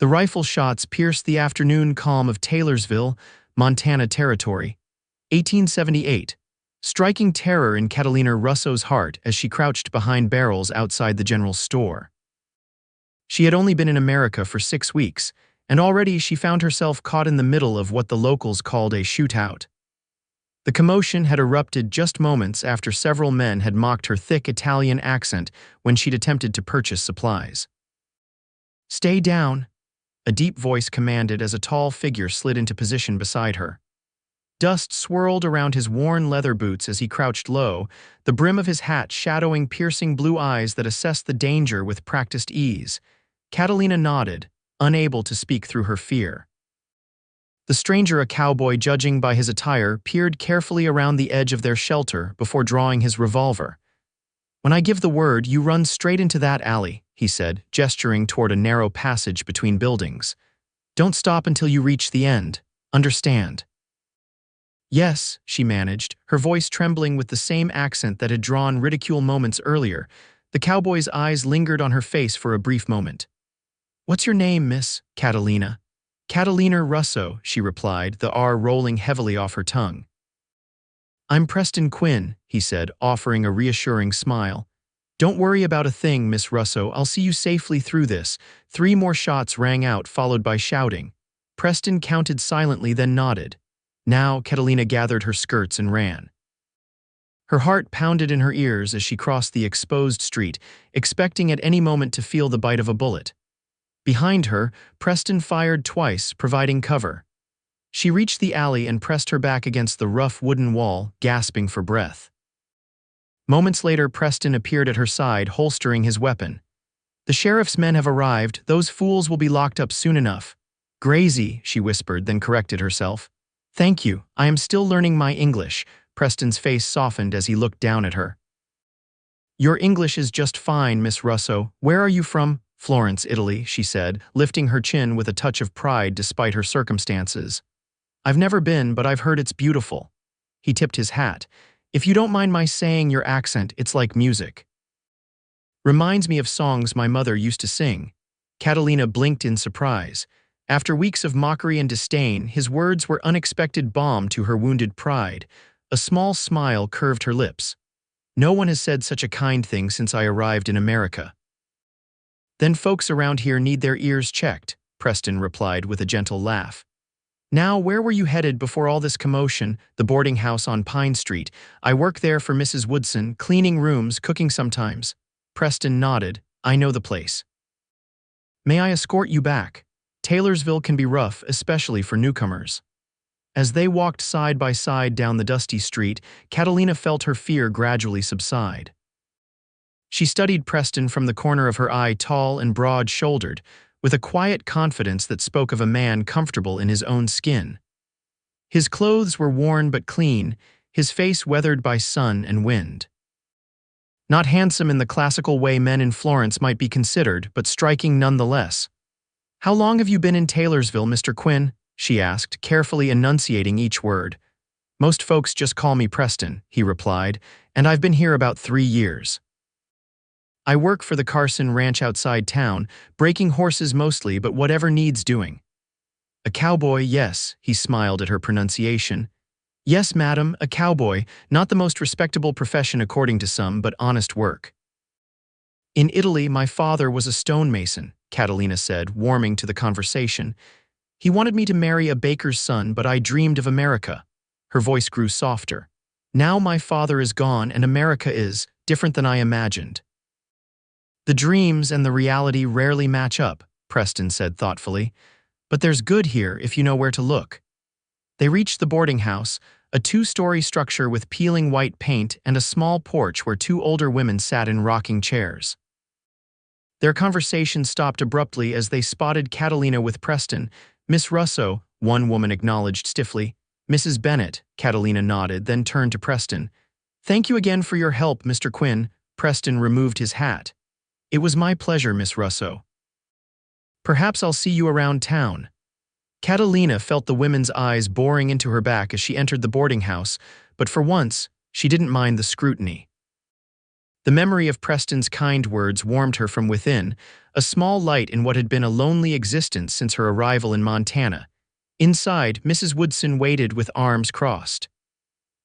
The rifle shots pierced the afternoon calm of Taylorsville, Montana Territory, 1878, striking terror in Catalina Russo's heart as she crouched behind barrels outside the general store. She had only been in America for 6 weeks, and already she found herself caught in the middle of what the locals called a shootout. The commotion had erupted just moments after several men had mocked her thick Italian accent when she'd attempted to purchase supplies. "Stay down," a deep voice commanded as a tall figure slid into position beside her. Dust swirled around his worn leather boots as he crouched low, the brim of his hat shadowing piercing blue eyes that assessed the danger with practiced ease. Catalina nodded, unable to speak through her fear. The stranger, a cowboy judging by his attire, peered carefully around the edge of their shelter before drawing his revolver. "When I give the word, you run straight into that alley," he said, gesturing toward a narrow passage between buildings. "Don't stop until you reach the end. Understand?" "Yes," she managed, her voice trembling with the same accent that had drawn ridicule moments earlier. The cowboy's eyes lingered on her face for a brief moment. "What's your name, Miss Catalina?" "Catalina Russo," she replied, the R rolling heavily off her tongue. "I'm Preston Quinn," he said, offering a reassuring smile. "Don't worry about a thing, Miss Russo. I'll see you safely through this." 3 more shots rang out, followed by shouting. Preston counted silently, then nodded. Now Catalina gathered her skirts and ran. Her heart pounded in her ears as she crossed the exposed street, expecting at any moment to feel the bite of a bullet. Behind her, Preston fired twice, providing cover. She reached the alley and pressed her back against the rough wooden wall, gasping for breath. Moments later, Preston appeared at her side, holstering his weapon. "The sheriff's men have arrived. Those fools will be locked up soon enough." "Grazie," she whispered, then corrected herself. "Thank you. I am still learning my English." Preston's face softened as he looked down at her. "Your English is just fine, Miss Russo. Where are you from?" "Florence, Italy," she said, lifting her chin with a touch of pride despite her circumstances. "I've never been, but I've heard it's beautiful." He tipped his hat. "If you don't mind my saying, your accent, it's like music. Reminds me of songs my mother used to sing." Catalina blinked in surprise. After weeks of mockery and disdain, his words were unexpected balm to her wounded pride. A small smile curved her lips. "No one has said such a kind thing since I arrived in America." "Then folks around here need their ears checked," Preston replied with a gentle laugh. "Now, where were you headed before all this commotion?" "The boarding house on Pine Street. I work there for Mrs. Woodson, cleaning rooms, cooking sometimes." Preston nodded. "I know the place." "May I escort you back? Taylorsville can be rough, especially for newcomers." As they walked side by side down the dusty street, Catalina felt her fear gradually subside. She studied Preston from the corner of her eye, tall and broad-shouldered, with a quiet confidence that spoke of a man comfortable in his own skin. His clothes were worn but clean, his face weathered by sun and wind. Not handsome in the classical way men in Florence might be considered, but striking nonetheless. "How long have you been in Taylorsville, Mr. Quinn?" she asked, carefully enunciating each word. "Most folks just call me Preston," he replied, "and I've been here about 3 years. I work for the Carson Ranch outside town, breaking horses mostly, but whatever needs doing." "A cowboy, yes," he smiled at her pronunciation. "Yes, madam, a cowboy, not the most respectable profession according to some, but honest work." "In Italy, my father was a stonemason," Catalina said, warming to the conversation. "He wanted me to marry a baker's son, but I dreamed of America." Her voice grew softer. "Now my father is gone, and America is different than I imagined." "The dreams and the reality rarely match up," Preston said thoughtfully. "But there's good here if you know where to look." They reached the boarding house, a 2-story structure with peeling white paint and a small porch where 2 older women sat in rocking chairs. Their conversation stopped abruptly as they spotted Catalina with Preston. "Miss Russo," one woman acknowledged stiffly. "Mrs. Bennett," Catalina nodded, then turned to Preston. "Thank you again for your help, Mr. Quinn." Preston removed his hat. "It was my pleasure, Miss Russo. Perhaps I'll see you around town." Catalina felt the women's eyes boring into her back as she entered the boarding house, but for once, she didn't mind the scrutiny. The memory of Preston's kind words warmed her from within, a small light in what had been a lonely existence since her arrival in Montana. Inside, Mrs. Woodson waited with arms crossed.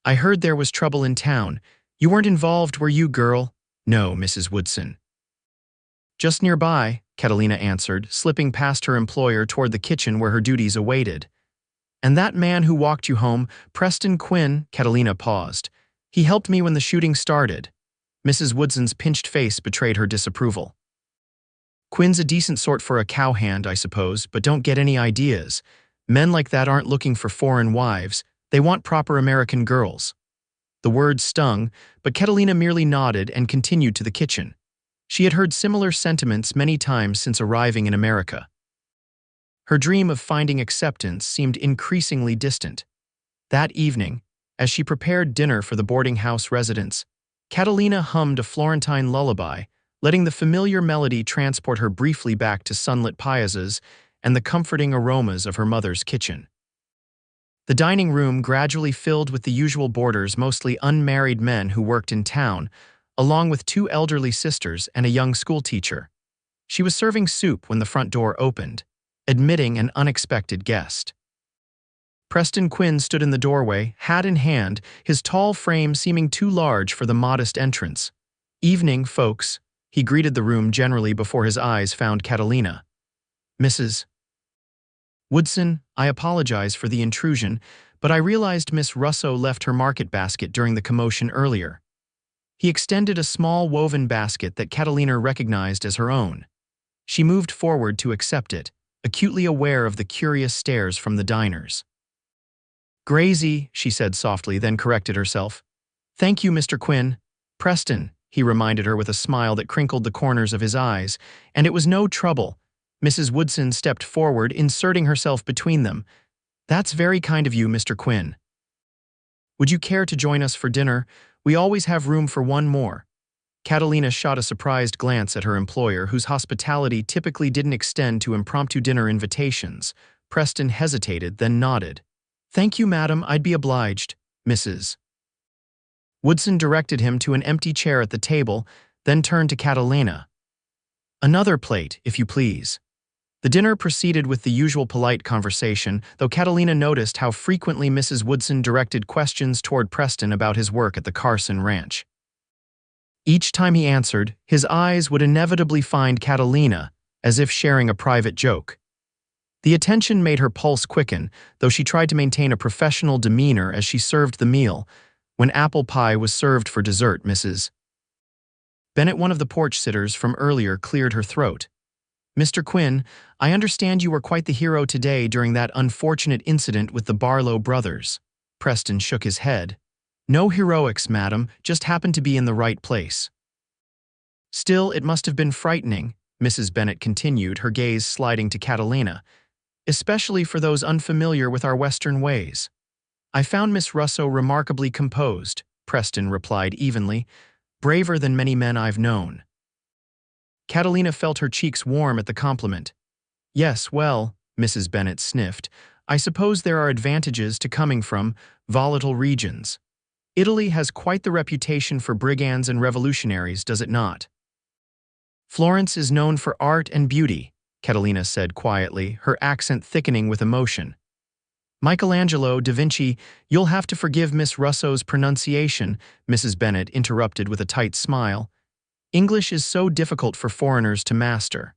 "I heard there was trouble in town. You weren't involved, were you, girl?" "No, Mrs. Woodson." "Just nearby," Catalina answered, slipping past her employer toward the kitchen where her duties awaited. "And that man who walked you home, Preston Quinn," Catalina paused. "He helped me when the shooting started." Mrs. Woodson's pinched face betrayed her disapproval. "Quinn's a decent sort for a cowhand, I suppose, but don't get any ideas. Men like that aren't looking for foreign wives. They want proper American girls." The words stung, but Catalina merely nodded and continued to the kitchen. She had heard similar sentiments many times since arriving in America. Her dream of finding acceptance seemed increasingly distant. That evening, as she prepared dinner for the boarding house residents, Catalina hummed a Florentine lullaby, letting the familiar melody transport her briefly back to sunlit piazzas and the comforting aromas of her mother's kitchen. The dining room gradually filled with the usual boarders, mostly unmarried men who worked in town, along with two elderly sisters and a young schoolteacher. She was serving soup when the front door opened, admitting an unexpected guest. Preston Quinn stood in the doorway, hat in hand, his tall frame seeming too large for the modest entrance. "Evening, folks," he greeted the room generally before his eyes found Catalina. "Mrs. Woodson, I apologize for the intrusion, but I realized Miss Russo left her market basket during the commotion earlier." He extended a small woven basket that Catalina recognized as her own. She moved forward to accept it, acutely aware of the curious stares from the diners. "Grazy," she said softly, then corrected herself. "Thank you, Mr. Quinn." "Preston," he reminded her with a smile that crinkled the corners of his eyes, "and it was no trouble." Mrs. Woodson stepped forward, inserting herself between them. "That's very kind of you, Mr. Quinn. Would you care to join us for dinner? We always have room for one more." Catalina shot a surprised glance at her employer, whose hospitality typically didn't extend to impromptu dinner invitations. Preston hesitated, then nodded. "Thank you, madam, I'd be obliged." Mrs. Woodson directed him to an empty chair at the table, then turned to Catalina. "Another plate, if you please." The dinner proceeded with the usual polite conversation, though Catalina noticed how frequently Mrs. Woodson directed questions toward Preston about his work at the Carson Ranch. Each time he answered, his eyes would inevitably find Catalina, as if sharing a private joke. The attention made her pulse quicken, though she tried to maintain a professional demeanor as she served the meal. When apple pie was served for dessert, Mrs. Bennett, one of the porch sitters from earlier, cleared her throat. "Mr. Quinn, I understand you were quite the hero today during that unfortunate incident with the Barlow brothers." Preston shook his head. "No heroics, madam, just happened to be in the right place." "Still, it must have been frightening," Mrs. Bennett continued, her gaze sliding to Catalina, "especially for those unfamiliar with our Western ways." "I found Miss Russo remarkably composed," Preston replied evenly, "braver than many men I've known." Catalina felt her cheeks warm at the compliment. "Yes, well," Mrs. Bennett sniffed, "I suppose there are advantages to coming from volatile regions. Italy has quite the reputation for brigands and revolutionaries, does it not?" "Florence is known for art and beauty," Catalina said quietly, her accent thickening with emotion. "Michelangelo, Da Vinci, you'll have to forgive Miss Russo's pronunciation," Mrs. Bennett interrupted with a tight smile. "English is so difficult for foreigners to master."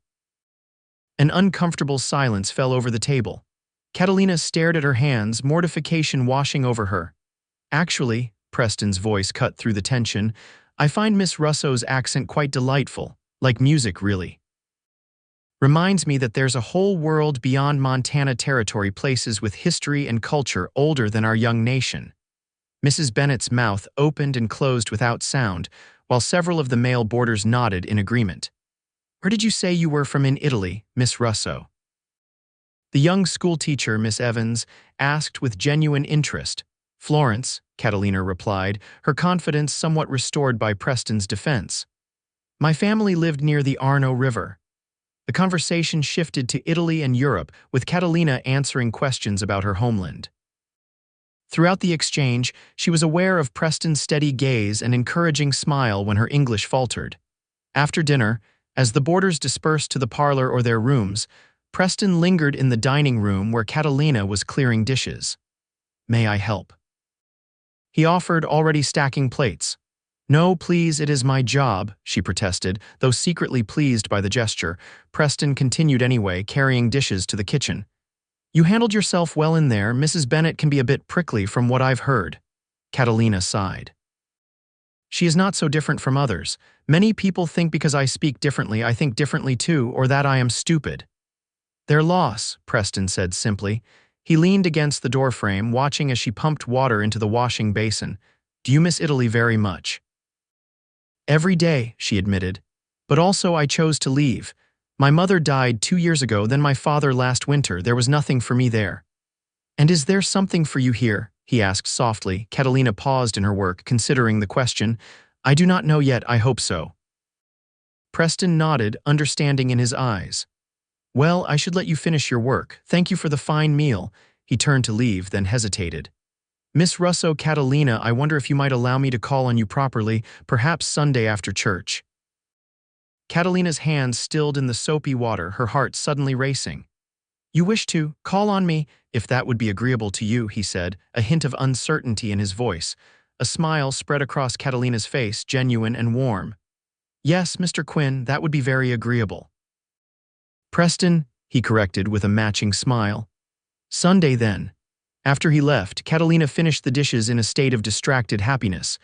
An uncomfortable silence fell over the table. Catalina stared at her hands, mortification washing over her. "Actually," Preston's voice cut through the tension, "I find Miss Russo's accent quite delightful, like music, really. Reminds me that there's a whole world beyond Montana territory, places with history and culture older than our young nation." Mrs. Bennett's mouth opened and closed without sound, while several of the male boarders nodded in agreement. "Where did you say you were from in Italy, Miss Russo?" The young schoolteacher, Miss Evans, asked with genuine interest. "Florence," Catalina replied, her confidence somewhat restored by Preston's defense. "My family lived near the Arno River." The conversation shifted to Italy and Europe, with Catalina answering questions about her homeland. Throughout the exchange, she was aware of Preston's steady gaze and encouraging smile when her English faltered. After dinner, as the boarders dispersed to the parlor or their rooms, Preston lingered in the dining room where Catalina was clearing dishes. "May I help?" he offered, already stacking plates. "No, please, it is my job," she protested, though secretly pleased by the gesture. Preston continued anyway, carrying dishes to the kitchen. "You handled yourself well in there. Mrs. Bennet can be a bit prickly from what I've heard." Catalina sighed. "She is not so different from others. Many people think because I speak differently, I think differently too, or that I am stupid." "Their loss," Preston said simply. He leaned against the doorframe, watching as she pumped water into the washing basin. "Do you miss Italy very much?" "Every day," she admitted. "But also I chose to leave. My mother died 2 years ago, then my father last winter. There was nothing for me there." "And is there something for you here?" he asked softly. Catalina paused in her work, considering the question. "I do not know yet, I hope so." Preston nodded, understanding in his eyes. "Well, I should let you finish your work. Thank you for the fine meal." He turned to leave, then hesitated. "Miss Russo, Catalina, I wonder if you might allow me to call on you properly, perhaps Sunday after church." Catalina's hands stilled in the soapy water, her heart suddenly racing. "You wish to call on me, if that would be agreeable to you," he said, a hint of uncertainty in his voice. A smile spread across Catalina's face, genuine and warm. "Yes, Mr. Quinn, that would be very agreeable." "Preston," he corrected with a matching smile. "Sunday, then." After he left, Catalina finished the dishes in a state of distracted happiness.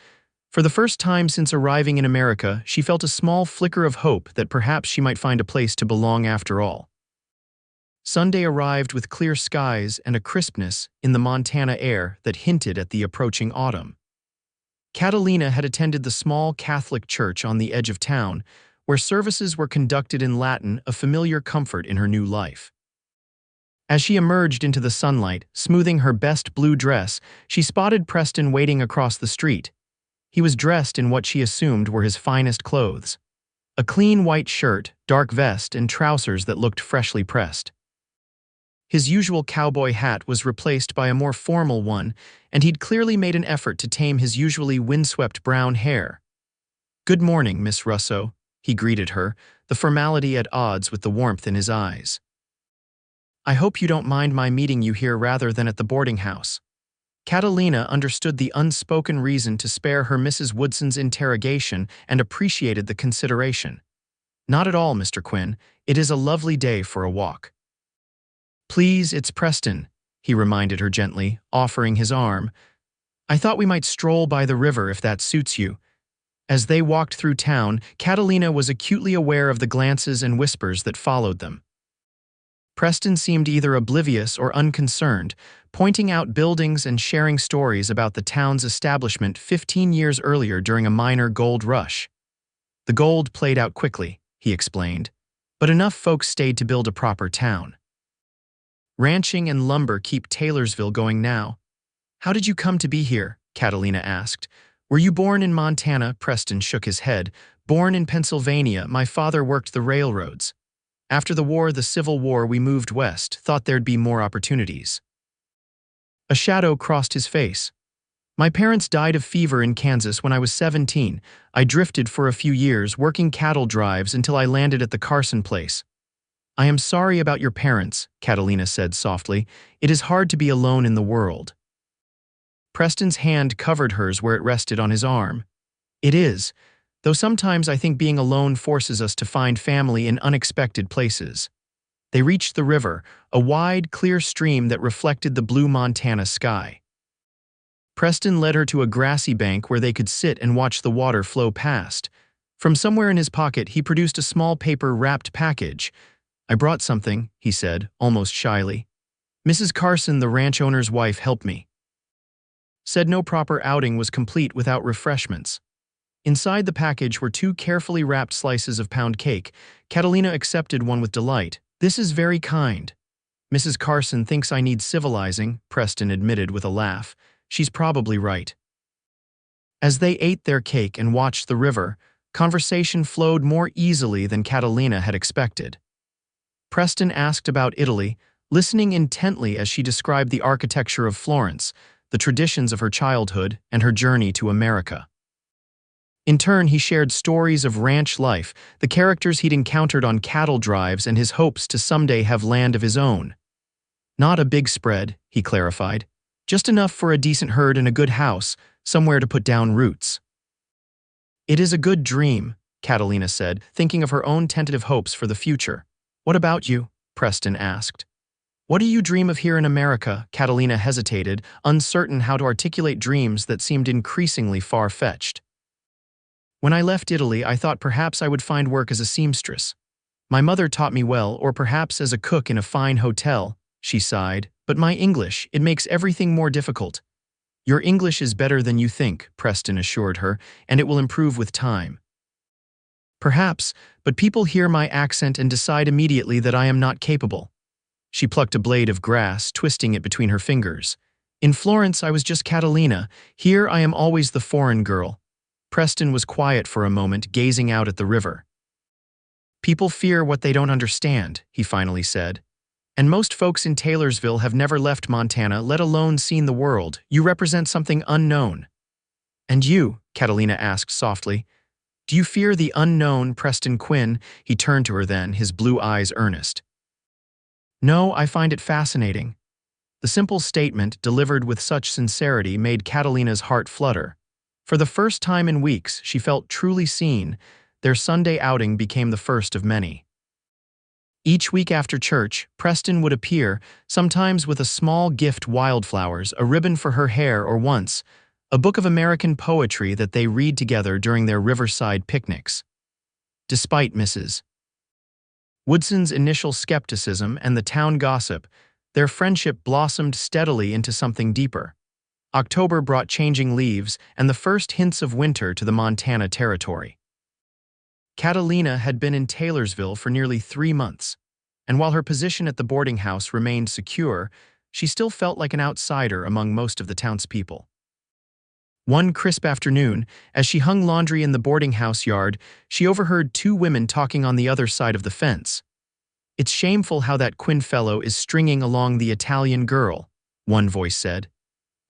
For the first time since arriving in America, she felt a small flicker of hope that perhaps she might find a place to belong after all. Sunday arrived with clear skies and a crispness in the Montana air that hinted at the approaching autumn. Catalina had attended the small Catholic church on the edge of town, where services were conducted in Latin, a familiar comfort in her new life. As she emerged into the sunlight, smoothing her best blue dress, she spotted Preston waiting across the street. He was dressed in what she assumed were his finest clothes. A clean white shirt, dark vest, and trousers that looked freshly pressed. His usual cowboy hat was replaced by a more formal one, and he'd clearly made an effort to tame his usually windswept brown hair. "Good morning, Miss Russo," he greeted her, the formality at odds with the warmth in his eyes. "I hope you don't mind my meeting you here rather than at the boarding house." Catalina understood the unspoken reason to spare her Mrs. Woodson's interrogation and appreciated the consideration. "Not at all, Mr. Quinn. It is a lovely day for a walk." "Please, it's Preston," he reminded her gently, offering his arm. "I thought we might stroll by the river if that suits you." As they walked through town, Catalina was acutely aware of the glances and whispers that followed them. Preston seemed either oblivious or unconcerned, pointing out buildings and sharing stories about the town's establishment 15 years earlier during a minor gold rush. "The gold played out quickly," he explained, "but enough folks stayed to build a proper town. Ranching and lumber keep Taylorsville going now." "How did you come to be here?" Catalina asked. "Were you born in Montana?" Preston shook his head. "Born in Pennsylvania. My father worked the railroads. After the war, the Civil War, we moved west, thought there'd be more opportunities." A shadow crossed his face. "My parents died of fever in Kansas when I was 17. I drifted for a few years, working cattle drives until I landed at the Carson place." "I am sorry about your parents," Catalina said softly. "It is hard to be alone in the world." Preston's hand covered hers where it rested on his arm. "It is, though sometimes I think being alone forces us to find family in unexpected places." They reached the river, a wide, clear stream that reflected the blue Montana sky. Preston led her to a grassy bank where they could sit and watch the water flow past. From somewhere in his pocket, he produced a small paper-wrapped package. "I brought something," he said, almost shyly. "Mrs. Carson, the ranch owner's wife, helped me." Said no proper outing was complete without refreshments. Inside the package were 2 carefully wrapped slices of pound cake. Catalina accepted one with delight. "This is very kind." "Mrs. Carson thinks I need civilizing," Preston admitted with a laugh. "She's probably right." As they ate their cake and watched the river, conversation flowed more easily than Catalina had expected. Preston asked about Italy, listening intently as she described the architecture of Florence, the traditions of her childhood, and her journey to America. In turn, he shared stories of ranch life, the characters he'd encountered on cattle drives, and his hopes to someday have land of his own. Not a big spread, he clarified. Just enough for a decent herd and a good house, somewhere to put down roots. It is a good dream, Catalina said, thinking of her own tentative hopes for the future. What about you? Preston asked. What do you dream of here in America? Catalina hesitated, uncertain how to articulate dreams that seemed increasingly far-fetched. When I left Italy, I thought perhaps I would find work as a seamstress. My mother taught me well, or perhaps as a cook in a fine hotel, she sighed. But my English, it makes everything more difficult. Your English is better than you think, Preston assured her, and it will improve with time. Perhaps, but people hear my accent and decide immediately that I am not capable. She plucked a blade of grass, twisting it between her fingers. In Florence, I was just Catalina. Here, I am always the foreign girl. Preston was quiet for a moment, gazing out at the river. People fear what they don't understand, he finally said. And most folks in Taylorsville have never left Montana, let alone seen the world. You represent something unknown. And you, Catalina asked softly, do you fear the unknown, Preston Quinn? He turned to her then, his blue eyes earnest. No, I find it fascinating. The simple statement, delivered with such sincerity, made Catalina's heart flutter. For the first time in weeks, she felt truly seen. Their Sunday outing became the first of many. Each week after church, Preston would appear, sometimes with a small gift, wildflowers, a ribbon for her hair, or once, a book of American poetry that they read together during their riverside picnics. Despite Mrs. Woodson's initial skepticism and the town gossip, their friendship blossomed steadily into something deeper. October brought changing leaves and the first hints of winter to the Montana territory. Catalina had been in Taylorsville for nearly 3 months, and while her position at the boarding house remained secure, she still felt like an outsider among most of the townspeople. One crisp afternoon, as she hung laundry in the boarding house yard, she overheard 2 women talking on the other side of the fence. It's shameful how that Quinn fellow is stringing along the Italian girl, one voice said.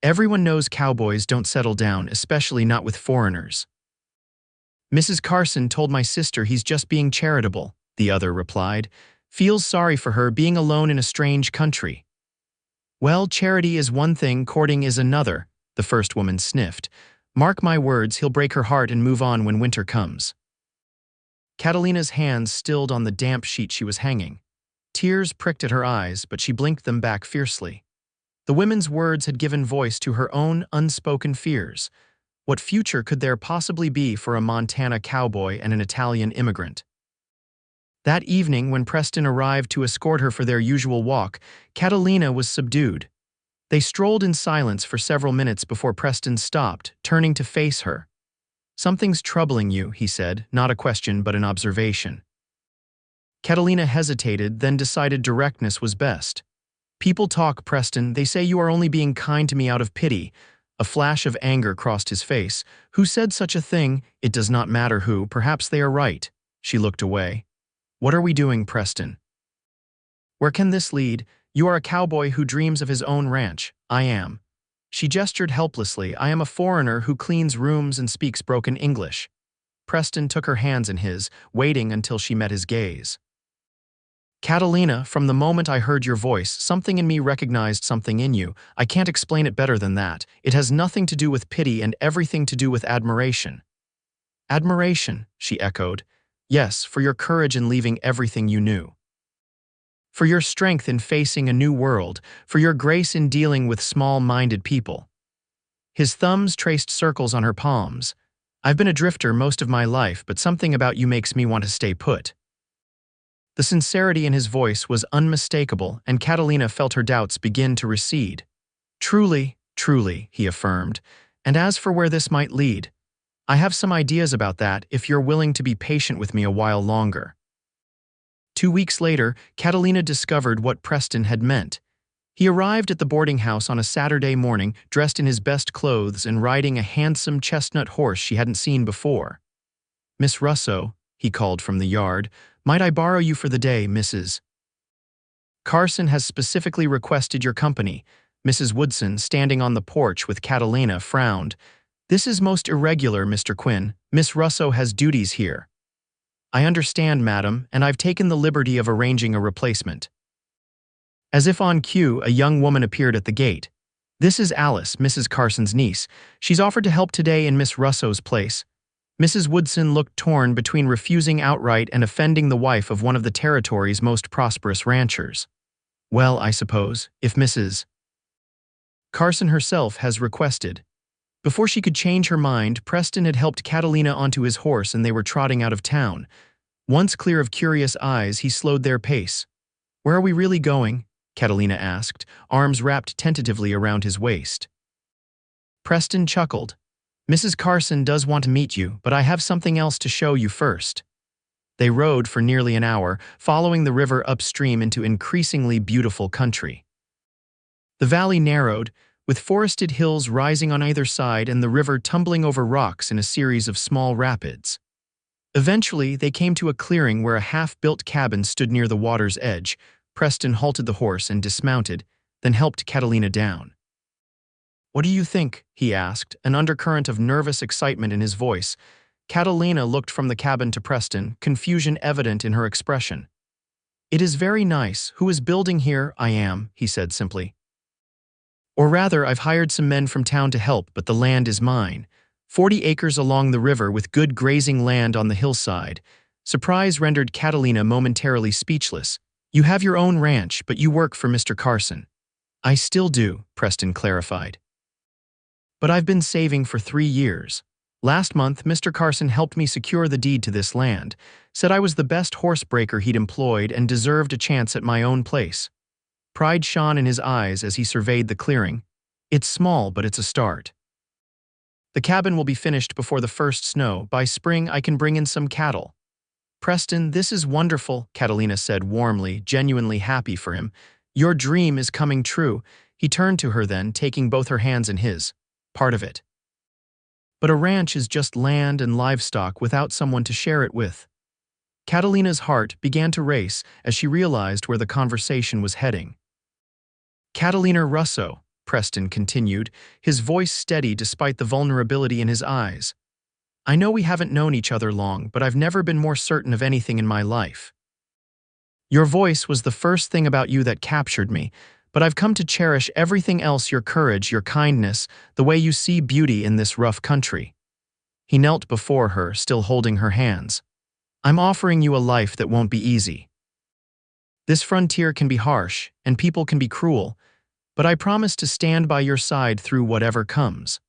Everyone knows cowboys don't settle down, especially not with foreigners. Mrs. Carson told my sister he's just being charitable, the other replied. Feels sorry for her being alone in a strange country. Well, charity is one thing, courting is another, the first woman sniffed. Mark my words, he'll break her heart and move on when winter comes. Catalina's hands stilled on the damp sheet she was hanging. Tears pricked at her eyes, but she blinked them back fiercely. The women's words had given voice to her own unspoken fears. What future could there possibly be for a Montana cowboy and an Italian immigrant? That evening, when Preston arrived to escort her for their usual walk, Catalina was subdued. They strolled in silence for several minutes before Preston stopped, turning to face her. Something's troubling you, he said, not a question but an observation. Catalina hesitated, then decided directness was best. People talk, Preston. They say you are only being kind to me out of pity. A flash of anger crossed his face. Who said such a thing? It does not matter who. Perhaps they are right. She looked away. What are we doing, Preston? Where can this lead? You are a cowboy who dreams of his own ranch. I am. She gestured helplessly. I am a foreigner who cleans rooms and speaks broken English. Preston took her hands in his, waiting until she met his gaze. Catalina, from the moment I heard your voice, something in me recognized something in you. I can't explain it better than that. It has nothing to do with pity and everything to do with admiration. Admiration, she echoed. Yes, for your courage in leaving everything you knew. For your strength in facing a new world, for your grace in dealing with small-minded people. His thumbs traced circles on her palms. I've been a drifter most of my life, but something about you makes me want to stay put. The sincerity in his voice was unmistakable, and Catalina felt her doubts begin to recede. Truly, truly, he affirmed. And as for where this might lead, I have some ideas about that if you're willing to be patient with me a while longer. 2 weeks later, Catalina discovered what Preston had meant. He arrived at the boarding house on a Saturday morning, dressed in his best clothes and riding a handsome chestnut horse she hadn't seen before. Miss Russo, he called from the yard, might I borrow you for the day, Mrs. Carson has specifically requested your company. Mrs. Woodson, standing on the porch with Catalina, frowned. "This is most irregular, Mr. Quinn. Miss Russo has duties here." "I understand, madam, and I've taken the liberty of arranging a replacement." As if on cue, a young woman appeared at the gate. "This is Alice, Mrs. Carson's niece. She's offered to help today in Miss Russo's place." Mrs. Woodson looked torn between refusing outright and offending the wife of one of the territory's most prosperous ranchers. "Well, I suppose, if Mrs. Carson herself has requested." Before she could change her mind, Preston had helped Catalina onto his horse and they were trotting out of town. Once clear of curious eyes, he slowed their pace. "Where are we really going?" Catalina asked, arms wrapped tentatively around his waist. Preston chuckled. "Mrs. Carson does want to meet you, but I have something else to show you first." They rode for nearly an hour, following the river upstream into increasingly beautiful country. The valley narrowed, with forested hills rising on either side and the river tumbling over rocks in a series of small rapids. Eventually, they came to a clearing where a half-built cabin stood near the water's edge. Preston halted the horse and dismounted, then helped Catalina down. "What do you think?" he asked, an undercurrent of nervous excitement in his voice. Catalina looked from the cabin to Preston, confusion evident in her expression. "It is very nice. Who is building here?" "I am," he said simply. "Or rather, I've hired some men from town to help, but the land is mine. 40 acres along the river with good grazing land on the hillside." Surprise rendered Catalina momentarily speechless. "You have your own ranch, but you work for Mr. Carson." "I still do," Preston clarified. "But I've been saving for 3 years. Last month, Mr. Carson helped me secure the deed to this land, said I was the best horsebreaker he'd employed and deserved a chance at my own place." Pride shone in his eyes as he surveyed the clearing. "It's small, but it's a start. The cabin will be finished before the first snow. By spring, I can bring in some cattle." "Preston, this is wonderful," Catalina said warmly, genuinely happy for him. "Your dream is coming true." He turned to her then, taking both her hands in his. "Part of it. But a ranch is just land and livestock without someone to share it with." Catalina's heart began to race as she realized where the conversation was heading. "Catalina Russo," Preston continued, his voice steady despite the vulnerability in his eyes. "I know we haven't known each other long, but I've never been more certain of anything in my life. Your voice was the first thing about you that captured me, but I've come to cherish everything else: your courage, your kindness, the way you see beauty in this rough country." He knelt before her, still holding her hands. "I'm offering you a life that won't be easy. This frontier can be harsh, and people can be cruel, but I promise to stand by your side through whatever comes.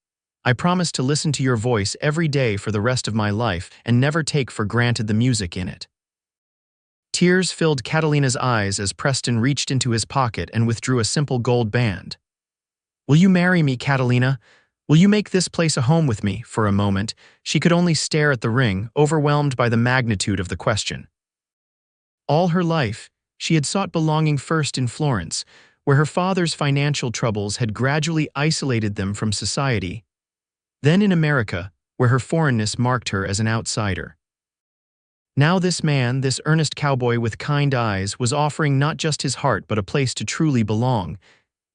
I promise to listen to your voice every day for the rest of my life and never take for granted the music in it." Tears filled Catalina's eyes as Preston reached into his pocket and withdrew a simple gold band. "Will you marry me, Catalina? Will you make this place a home with me?" For a moment, she could only stare at the ring, overwhelmed by the magnitude of the question. All her life, she had sought belonging first in Florence, where her father's financial troubles had gradually isolated them from society, then in America, where her foreignness marked her as an outsider. Now this man, this earnest cowboy with kind eyes, was offering not just his heart but a place to truly belong.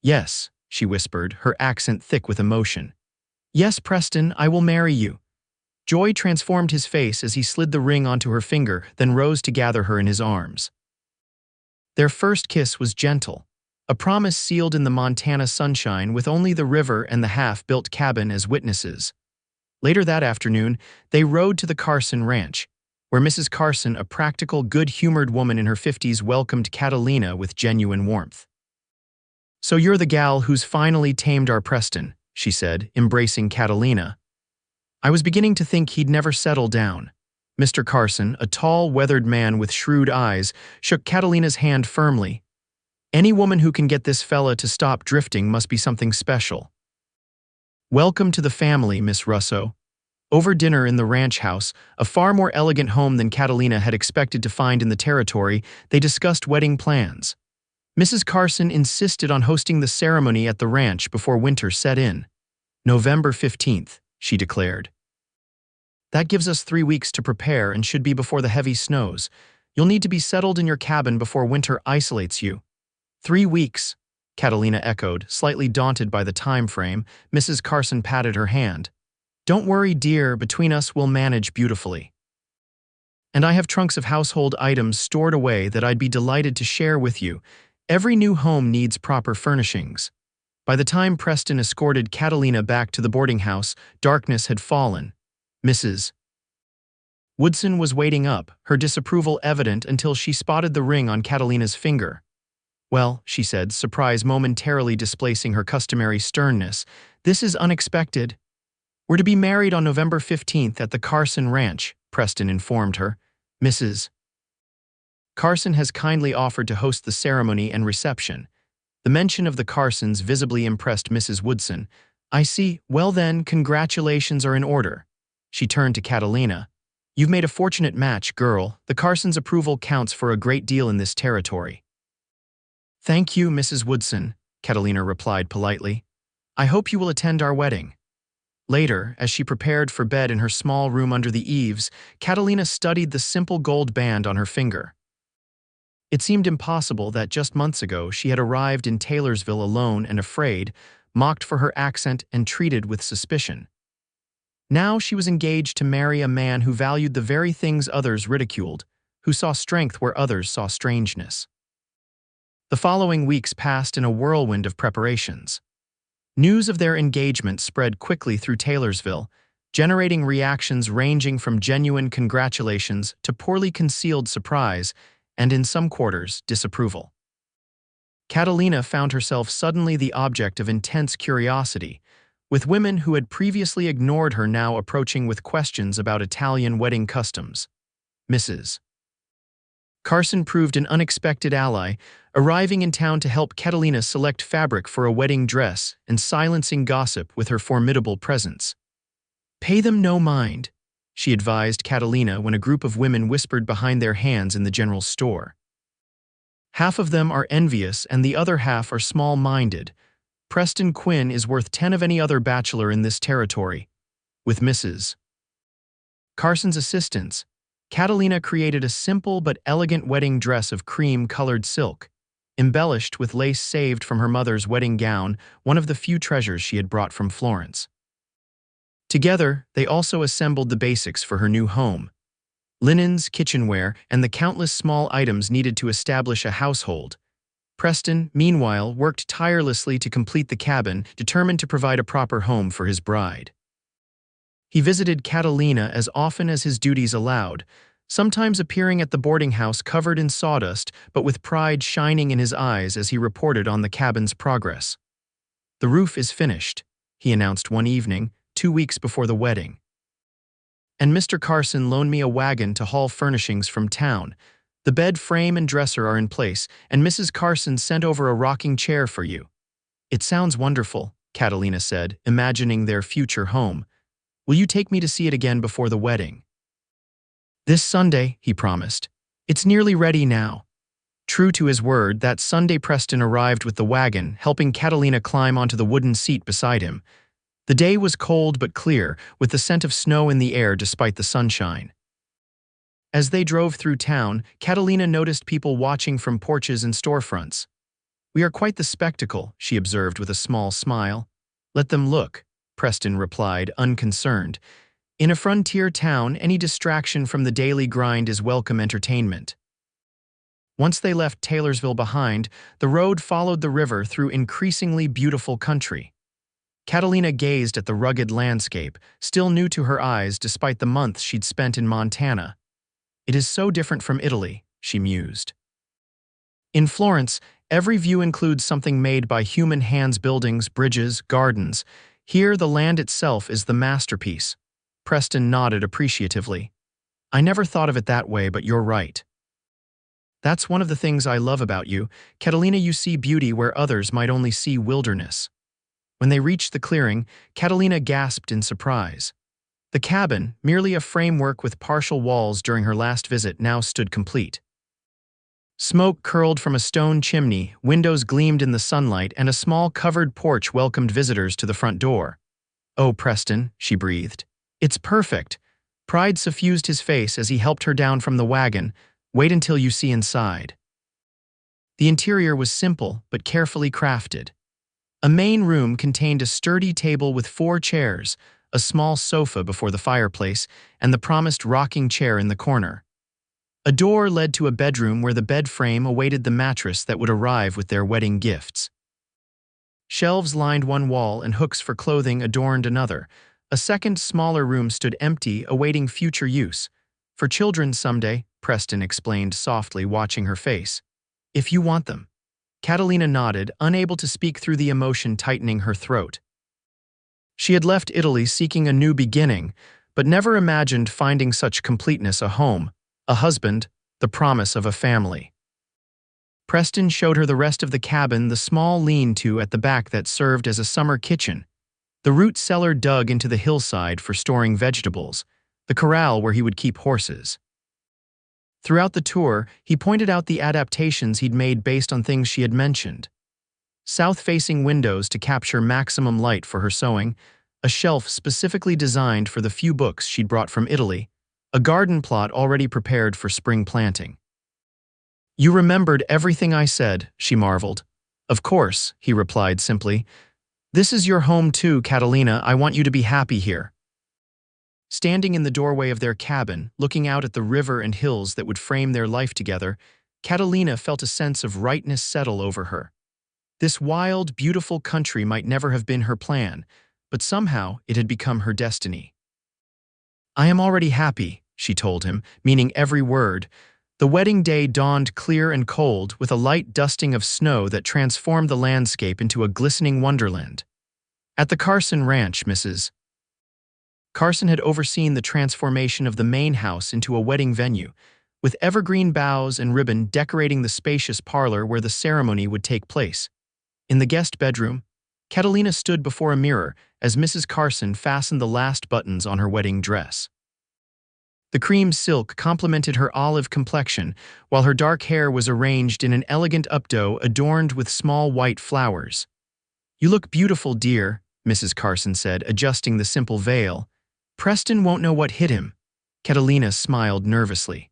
"Yes," she whispered, her accent thick with emotion. "Yes, Preston, I will marry you." Joy transformed his face as he slid the ring onto her finger, then rose to gather her in his arms. Their first kiss was gentle, a promise sealed in the Montana sunshine with only the river and the half-built cabin as witnesses. Later that afternoon, they rode to the Carson ranch, where Mrs. Carson, a practical, good-humored woman in her 50s, welcomed Catalina with genuine warmth. "So you're the gal who's finally tamed our Preston," she said, embracing Catalina. "I was beginning to think he'd never settle down." Mr. Carson, a tall, weathered man with shrewd eyes, shook Catalina's hand firmly. "Any woman who can get this fella to stop drifting must be something special." "Welcome to the family, Miss Russo." Over dinner in the ranch house, a far more elegant home than Catalina had expected to find in the territory, they discussed wedding plans. Mrs. Carson insisted on hosting the ceremony at the ranch before winter set in. "November 15th, she declared. "That gives us 3 weeks to prepare and should be before the heavy snows. You'll need to be settled in your cabin before winter isolates you." 3 weeks. Catalina echoed, slightly daunted by the time frame. Mrs. Carson patted her hand. Don't worry, dear, between us we'll manage beautifully. And I have trunks of household items stored away that I'd be delighted to share with you. Every new home needs proper furnishings. By the time Preston escorted Catalina back to the boarding house, darkness had fallen. Mrs. Woodson was waiting up, her disapproval evident until she spotted the ring on Catalina's finger. Well, she said, surprise momentarily displacing her customary sternness, this is unexpected. We're to be married on November 15th at the Carson Ranch, Preston informed her. Mrs. Carson has kindly offered to host the ceremony and reception. The mention of the Carsons visibly impressed Mrs. Woodson. I see. Well then, congratulations are in order. She turned to Catalina. You've made a fortunate match, girl. The Carsons' approval counts for a great deal in this territory. Thank you, Mrs. Woodson, Catalina replied politely. I hope you will attend our wedding. Later, as she prepared for bed in her small room under the eaves, Catalina studied the simple gold band on her finger. It seemed impossible that just months ago she had arrived in Taylorsville alone and afraid, mocked for her accent and treated with suspicion. Now she was engaged to marry a man who valued the very things others ridiculed, who saw strength where others saw strangeness. The following weeks passed in a whirlwind of preparations. News of their engagement spread quickly through Taylorsville, generating reactions ranging from genuine congratulations to poorly concealed surprise and, in some quarters, disapproval. Catalina found herself suddenly the object of intense curiosity, with women who had previously ignored her now approaching with questions about Italian wedding customs. Mrs. Carson proved an unexpected ally, arriving in town to help Catalina select fabric for a wedding dress and silencing gossip with her formidable presence. Pay them no mind, she advised Catalina when a group of women whispered behind their hands in the general store. Half of them are envious and the other half are small-minded. Preston Quinn is worth 10 of any other bachelor in this territory. With Mrs. Carson's assistance, Catalina created a simple but elegant wedding dress of cream-colored silk, embellished with lace saved from her mother's wedding gown, one of the few treasures she had brought from Florence. Together, they also assembled the basics for her new home: linens, kitchenware, and the countless small items needed to establish a household. Preston, meanwhile, worked tirelessly to complete the cabin, determined to provide a proper home for his bride. He visited Catalina as often as his duties allowed, sometimes appearing at the boarding house covered in sawdust but with pride shining in his eyes as he reported on the cabin's progress. The roof is finished, he announced one evening, 2 weeks before the wedding. And Mr. Carson loaned me a wagon to haul furnishings from town. The bed frame and dresser are in place, and Mrs. Carson sent over a rocking chair for you. It sounds wonderful, Catalina said, imagining their future home. Will you take me to see it again before the wedding? This Sunday, he promised. It's nearly ready now. True to his word, that Sunday Preston arrived with the wagon, helping Catalina climb onto the wooden seat beside him. The day was cold but clear, with the scent of snow in the air despite the sunshine. As they drove through town, Catalina noticed people watching from porches and storefronts. We are quite the spectacle, she observed with a small smile. Let them look, Preston replied, unconcerned. In a frontier town, any distraction from the daily grind is welcome entertainment. Once they left Taylorsville behind, the road followed the river through increasingly beautiful country. Catalina gazed at the rugged landscape, still new to her eyes despite the months she'd spent in Montana. It is so different from Italy, she mused. In Florence, every view includes something made by human hands: buildings, bridges, gardens. Here, the land itself is the masterpiece. Preston nodded appreciatively. I never thought of it that way, but you're right. That's one of the things I love about you, Catalina. You see beauty where others might only see wilderness. When they reached the clearing, Catalina gasped in surprise. The cabin, merely a framework with partial walls during her last visit, now stood complete. Smoke curled from a stone chimney, windows gleamed in the sunlight, and a small covered porch welcomed visitors to the front door. Oh, Preston, she breathed. It's perfect. Pride suffused his face as he helped her down from the wagon. Wait until you see inside. The interior was simple but carefully crafted. A main room contained a sturdy table with 4 chairs, a small sofa before the fireplace, and the promised rocking chair in the corner. A door led to a bedroom where the bed frame awaited the mattress that would arrive with their wedding gifts. Shelves lined one wall and hooks for clothing adorned another. A second, smaller room stood empty, awaiting future use. For children someday, Preston explained softly, watching her face. If you want them. Catalina nodded, unable to speak through the emotion tightening her throat. She had left Italy seeking a new beginning, but never imagined finding such completeness: a home, a husband, the promise of a family. Preston showed her the rest of the cabin, the small lean-to at the back that served as a summer kitchen, the root cellar dug into the hillside for storing vegetables, the corral where he would keep horses. Throughout the tour, he pointed out the adaptations he'd made based on things she had mentioned. South-facing windows to capture maximum light for her sewing, a shelf specifically designed for the few books she'd brought from Italy, a garden plot already prepared for spring planting. "You remembered everything I said," she marveled. "Of course," he replied simply. "This is your home too, Catalina. I want you to be happy here." Standing in the doorway of their cabin, looking out at the river and hills that would frame their life together, Catalina felt a sense of rightness settle over her. This wild, beautiful country might never have been her plan, but somehow it had become her destiny. "I am already happy," she told him, meaning every word. The wedding day dawned clear and cold, with a light dusting of snow that transformed the landscape into a glistening wonderland. At the Carson Ranch, Mrs. Carson had overseen the transformation of the main house into a wedding venue, with evergreen boughs and ribbon decorating the spacious parlor where the ceremony would take place. In the guest bedroom, Catalina stood before a mirror as Mrs. Carson fastened the last buttons on her wedding dress. The cream silk complemented her olive complexion, while her dark hair was arranged in an elegant updo adorned with small white flowers. "You look beautiful, dear," Mrs. Carson said, adjusting the simple veil. "Preston won't know what hit him." Catalina smiled nervously.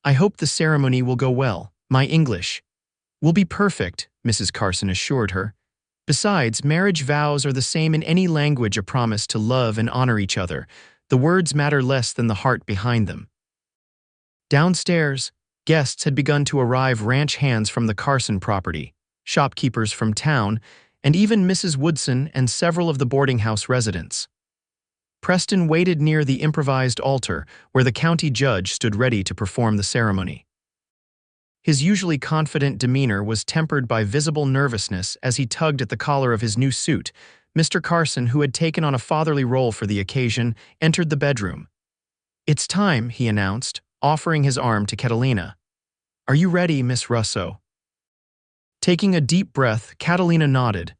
"I hope the ceremony will go well. My English will be perfect," Mrs. Carson assured her. "Besides, marriage vows are the same in any language, a promise to love and honor each other. The words matter less than the heart behind them." Downstairs, guests had begun to arrive: ranch hands from the Carson property, shopkeepers from town, and even Mrs. Woodson and several of the boarding house residents. Preston waited near the improvised altar, where the county judge stood ready to perform the ceremony. His usually confident demeanor was tempered by visible nervousness as he tugged at the collar of his new suit. Mr. Carson, who had taken on a fatherly role for the occasion, entered the bedroom. "It's time," he announced, offering his arm to Catalina. "Are you ready, Miss Russo?" Taking a deep breath, Catalina nodded.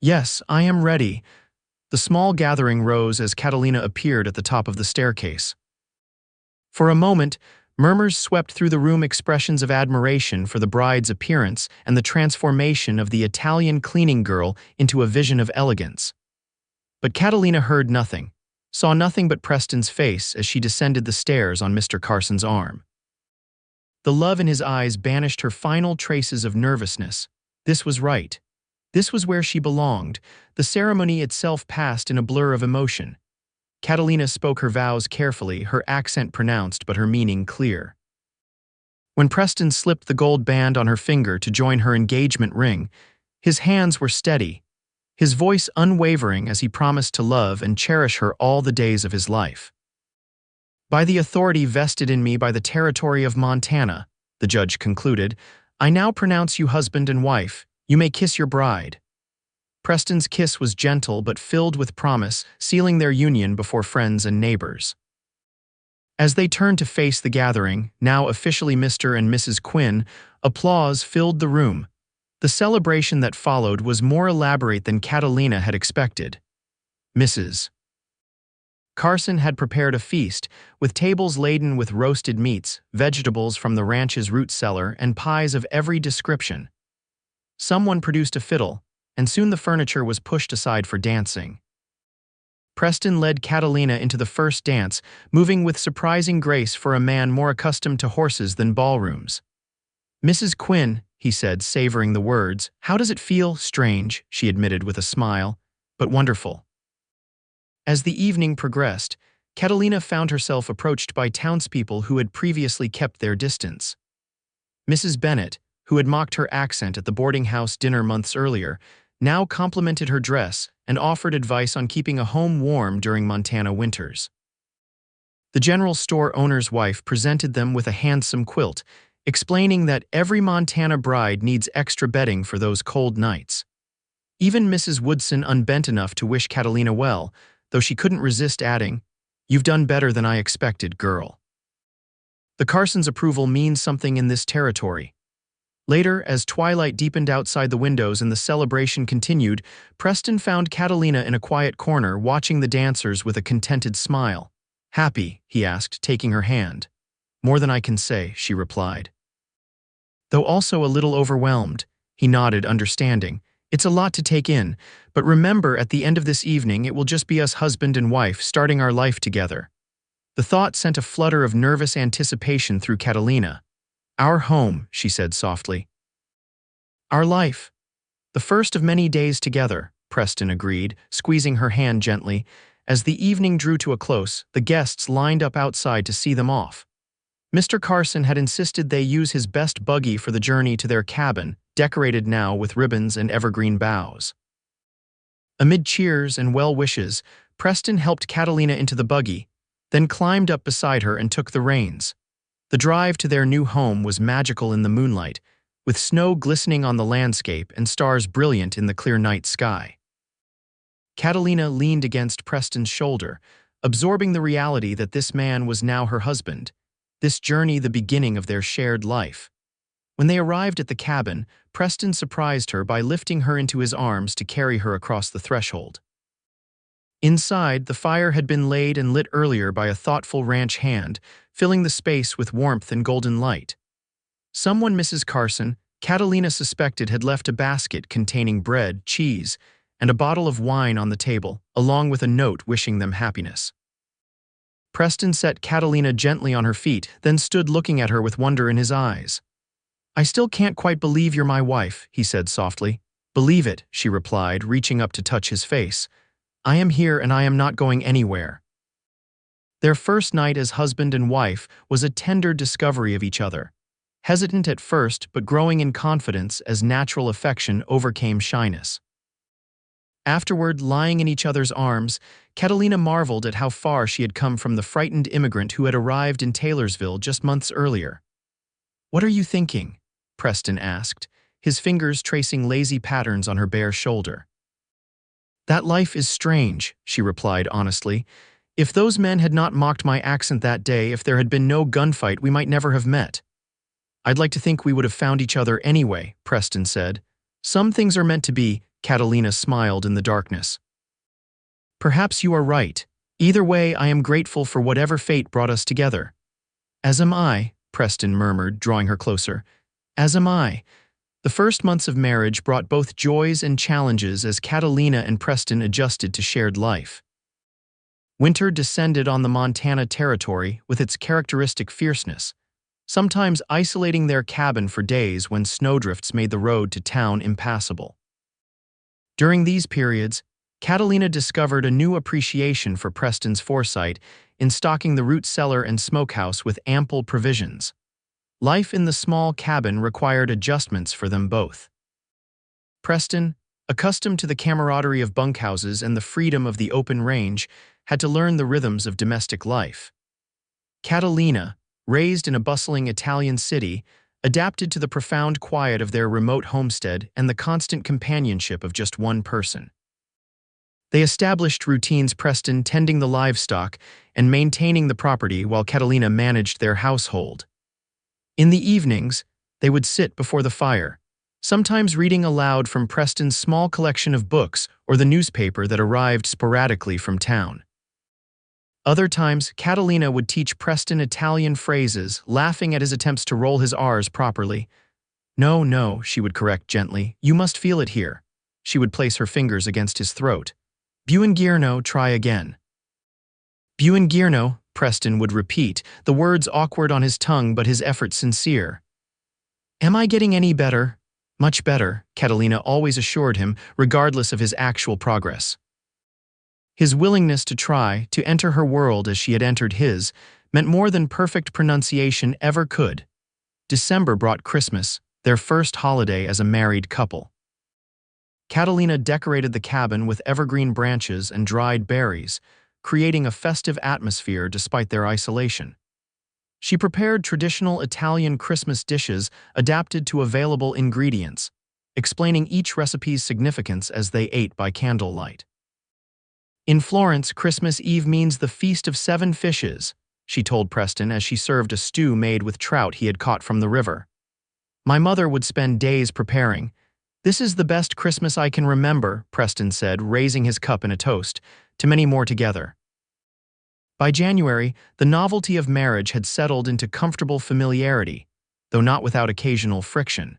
"Yes, I am ready." The small gathering rose as Catalina appeared at the top of the staircase. For a moment, murmurs swept through the room, expressions of admiration for the bride's appearance and the transformation of the Italian cleaning girl into a vision of elegance. But Catalina heard nothing, saw nothing but Preston's face as she descended the stairs on Mr. Carson's arm. The love in his eyes banished her final traces of nervousness. This was right. This was where she belonged. The ceremony itself passed in a blur of emotion. Catalina spoke her vows carefully, her accent pronounced but her meaning clear. When Preston slipped the gold band on her finger to join her engagement ring, his hands were steady, his voice unwavering as he promised to love and cherish her all the days of his life. "By the authority vested in me by the territory of Montana," the judge concluded, "I now pronounce you husband and wife. You may kiss your bride." Preston's kiss was gentle but filled with promise, sealing their union before friends and neighbors. As they turned to face the gathering, now officially Mr. and Mrs. Quinn, applause filled the room. The celebration that followed was more elaborate than Catalina had expected. Mrs. Carson had prepared a feast, with tables laden with roasted meats, vegetables from the ranch's root cellar, and pies of every description. Someone produced a fiddle, and soon the furniture was pushed aside for dancing. Preston led Catalina into the first dance, moving with surprising grace for a man more accustomed to horses than ballrooms. Mrs. Quinn, he said, savoring the words. How does it feel? Strange, she admitted with a smile, but wonderful. As the evening progressed, Catalina found herself approached by townspeople who had previously kept their distance. Mrs. Bennet, who had mocked her accent at the boarding house dinner months earlier, now complimented her dress and offered advice on keeping a home warm during Montana winters. The general store owner's wife presented them with a handsome quilt, explaining that every Montana bride needs extra bedding for those cold nights. Even Mrs. Woodson unbent enough to wish Catalina well, though she couldn't resist adding, "You've done better than I expected, girl." The Carsons' approval means something in this territory. Later, as twilight deepened outside the windows and the celebration continued, Preston found Catalina in a quiet corner watching the dancers with a contented smile. "Happy?" he asked, taking her hand. "More than I can say," she replied. Though also a little overwhelmed, he nodded, understanding. "It's a lot to take in, but remember, at the end of this evening it will just be us husband and wife starting our life together." The thought sent a flutter of nervous anticipation through Catalina. "Our home," she said softly. "Our life. The first of many days together," Preston agreed, squeezing her hand gently. As the evening drew to a close, the guests lined up outside to see them off. Mr. Carson had insisted they use his best buggy for the journey to their cabin, decorated now with ribbons and evergreen boughs. Amid cheers and well wishes, Preston helped Catalina into the buggy, then climbed up beside her and took the reins. The drive to their new home was magical in the moonlight, with snow glistening on the landscape and stars brilliant in the clear night sky. Catalina leaned against Preston's shoulder, absorbing the reality that this man was now her husband, this journey the beginning of their shared life. When they arrived at the cabin, Preston surprised her by lifting her into his arms to carry her across the threshold. Inside, the fire had been laid and lit earlier by a thoughtful ranch hand, filling the space with warmth and golden light. Someone Mrs. Carson, Catalina suspected, had left a basket containing bread, cheese, and a bottle of wine on the table, along with a note wishing them happiness. Preston set Catalina gently on her feet, then stood looking at her with wonder in his eyes. "I still can't quite believe you're my wife," he said softly. "Believe it," she replied, reaching up to touch his face. "I am here and I am not going anywhere." Their first night as husband and wife was a tender discovery of each other. Hesitant at first, but growing in confidence as natural affection overcame shyness. Afterward, lying in each other's arms, Catalina marveled at how far she had come from the frightened immigrant who had arrived in Taylorsville just months earlier. "What are you thinking?" Preston asked, his fingers tracing lazy patterns on her bare shoulder. "That life is strange," she replied honestly. "If those men had not mocked my accent that day, if there had been no gunfight, we might never have met." "I'd like to think we would have found each other anyway," Preston said. "Some things are meant to be," Catalina smiled in the darkness. "Perhaps you are right. Either way, I am grateful for whatever fate brought us together." "As am I," Preston murmured, drawing her closer. "As am I." The first months of marriage brought both joys and challenges as Catalina and Preston adjusted to shared life. Winter descended on the Montana territory with its characteristic fierceness, sometimes isolating their cabin for days when snowdrifts made the road to town impassable. During these periods, Catalina discovered a new appreciation for Preston's foresight in stocking the root cellar and smokehouse with ample provisions. Life in the small cabin required adjustments for them both. Preston, accustomed to the camaraderie of bunkhouses and the freedom of the open range, had to learn the rhythms of domestic life. Catalina, raised in a bustling Italian city, adapted to the profound quiet of their remote homestead and the constant companionship of just one person. They established routines, Preston tending the livestock and maintaining the property while Catalina managed their household. In the evenings, they would sit before the fire, sometimes reading aloud from Preston's small collection of books or the newspaper that arrived sporadically from town. Other times, Catalina would teach Preston Italian phrases, laughing at his attempts to roll his R's properly. "No, no," she would correct gently. "You must feel it here." She would place her fingers against his throat. "Buongiorno, try again." "Buongiorno," Preston would repeat, the words awkward on his tongue but his effort sincere. Am I getting any better? Much better, Catalina always assured him, regardless of his actual progress. His willingness to try to enter her world as she had entered his meant more than perfect pronunciation ever could. December brought Christmas, their first holiday as a married couple. Catalina decorated the cabin with evergreen branches and dried berries, creating a festive atmosphere despite their isolation. She prepared traditional Italian Christmas dishes adapted to available ingredients, explaining each recipe's significance as they ate by candlelight. In Florence, Christmas Eve means the Feast of Seven Fishes, she told Preston as she served a stew made with trout he had caught from the river. My mother would spend days preparing. This is the best Christmas I can remember, Preston said, raising his cup in a toast, to many more together. By January, the novelty of marriage had settled into comfortable familiarity, though not without occasional friction.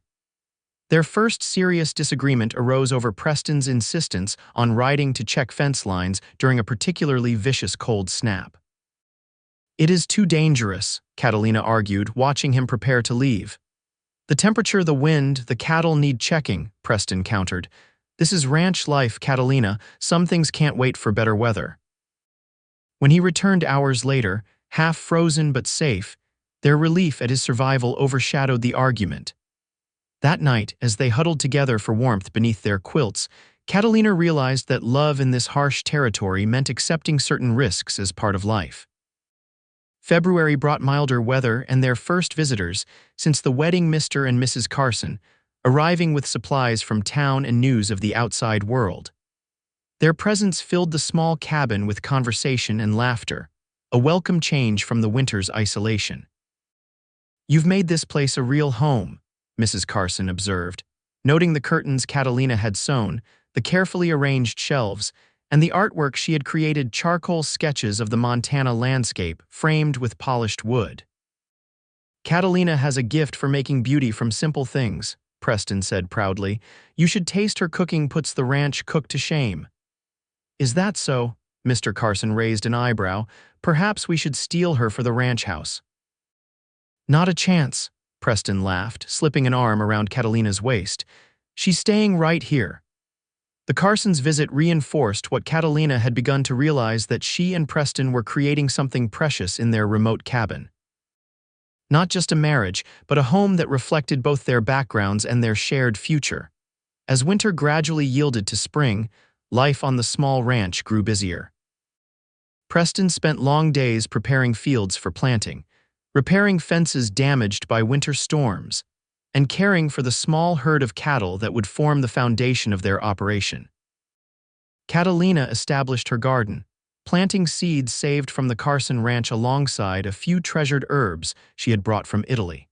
Their first serious disagreement arose over Preston's insistence on riding to check fence lines during a particularly vicious cold snap. It is too dangerous, Catalina argued, watching him prepare to leave. The temperature, the wind, the cattle need checking, Preston countered. This is ranch life, Catalina. Some things can't wait for better weather. When he returned hours later, half frozen but safe, their relief at his survival overshadowed the argument. That night, as they huddled together for warmth beneath their quilts, Catalina realized that love in this harsh territory meant accepting certain risks as part of life. February brought milder weather and their first visitors since the wedding, Mr. and Mrs. Carson, arriving with supplies from town and news of the outside world. Their presence filled the small cabin with conversation and laughter, a welcome change from the winter's isolation. You've made this place a real home, Mrs. Carson observed, noting the curtains Catalina had sewn, the carefully arranged shelves, and the artwork she had created, charcoal sketches of the Montana landscape framed with polished wood. Catalina has a gift for making beauty from simple things, Preston said proudly. You should taste her cooking, puts the ranch cook to shame. Is that so? Mr. Carson raised an eyebrow. Perhaps we should steal her for the ranch house. Not a chance, Preston laughed, slipping an arm around Catalina's waist. She's staying right here. The Carsons' visit reinforced what Catalina had begun to realize, that she and Preston were creating something precious in their remote cabin. Not just a marriage, but a home that reflected both their backgrounds and their shared future. As winter gradually yielded to spring, life on the small ranch grew busier. Preston spent long days preparing fields for planting, repairing fences damaged by winter storms, and caring for the small herd of cattle that would form the foundation of their operation. Catalina established her garden, planting seeds saved from the Carson ranch alongside a few treasured herbs she had brought from Italy.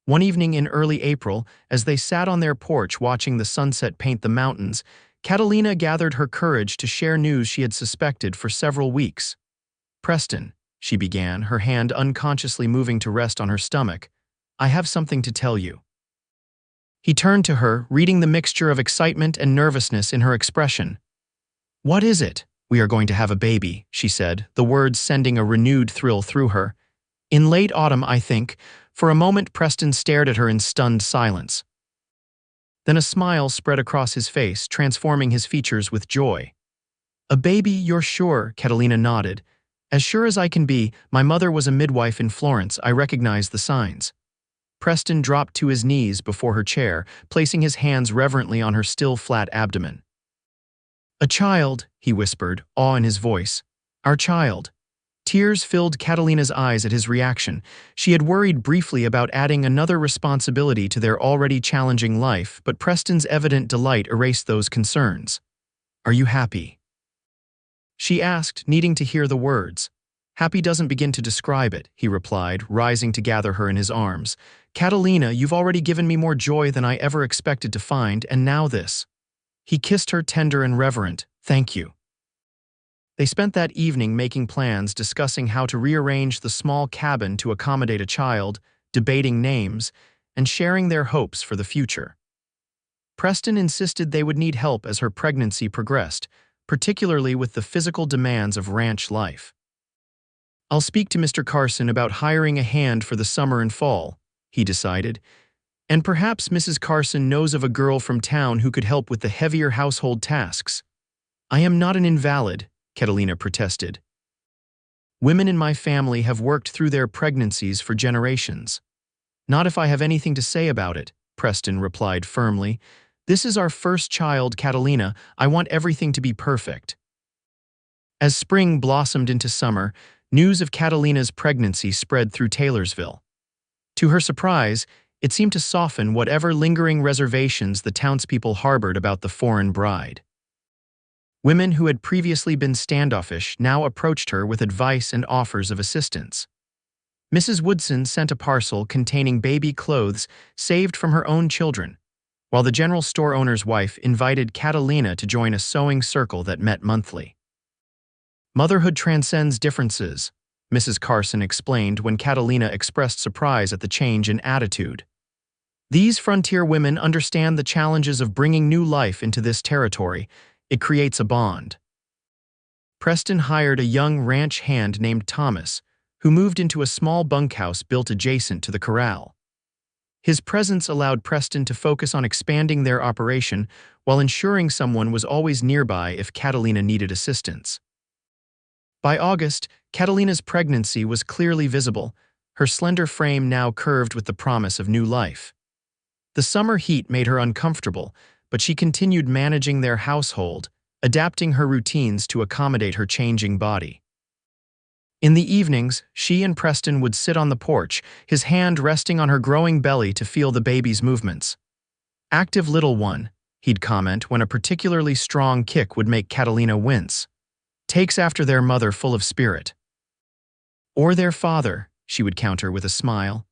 One evening in early April, as they sat on their porch watching the sunset paint the mountains, Catalina gathered her courage to share news she had suspected for several weeks. Preston, she began, her hand unconsciously moving to rest on her stomach, I have something to tell you. He turned to her, reading the mixture of excitement and nervousness in her expression. What is it? We are going to have a baby, she said, the words sending a renewed thrill through her. In late autumn, I think. For a moment, Preston stared at her in stunned silence. Then a smile spread across his face, transforming his features with joy. A baby, you're sure? Catalina nodded. As sure as I can be. My mother was a midwife in Florence. I recognize the signs. Preston dropped to his knees before her chair, placing his hands reverently on her still flat abdomen. A child, he whispered, awe in his voice. Our child. Tears filled Catalina's eyes at his reaction. She had worried briefly about adding another responsibility to their already challenging life, but Preston's evident delight erased those concerns. Are you happy? She asked, needing to hear the words. Happy doesn't begin to describe it, he replied, rising to gather her in his arms. Catalina, you've already given me more joy than I ever expected to find, and now this. He kissed her, tender and reverent. Thank you. They spent that evening making plans, discussing how to rearrange the small cabin to accommodate a child, debating names, and sharing their hopes for the future. Preston insisted they would need help as her pregnancy progressed, particularly with the physical demands of ranch life. I'll speak to Mr. Carson about hiring a hand for the summer and fall, he decided. And perhaps Mrs. Carson knows of a girl from town who could help with the heavier household tasks. I am not an invalid, Catalina protested. Women in my family have worked through their pregnancies for generations. Not if I have anything to say about it, Preston replied firmly. This is our first child, Catalina. I want everything to be perfect. As spring blossomed into summer, news of Catalina's pregnancy spread through Taylorsville. To her surprise, it seemed to soften whatever lingering reservations the townspeople harbored about the foreign bride. Women who had previously been standoffish now approached her with advice and offers of assistance. Mrs. Woodson sent a parcel containing baby clothes saved from her own children, while the general store owner's wife invited Catalina to join a sewing circle that met monthly. Motherhood transcends differences, Mrs. Carson explained when Catalina expressed surprise at the change in attitude. These frontier women understand the challenges of bringing new life into this territory. It creates a bond. Preston hired a young ranch hand named Thomas, who moved into a small bunkhouse built adjacent to the corral. His presence allowed Preston to focus on expanding their operation while ensuring someone was always nearby if Catalina needed assistance. By August, Catalina's pregnancy was clearly visible, her slender frame now curved with the promise of new life. The summer heat made her uncomfortable, but she continued managing their household, adapting her routines to accommodate her changing body. In the evenings, she and Preston would sit on the porch, his hand resting on her growing belly to feel the baby's movements. "Active little one," he'd comment when a particularly strong kick would make Catalina wince. "Takes after their mother, full of spirit." "Or their father," she would counter with a smile.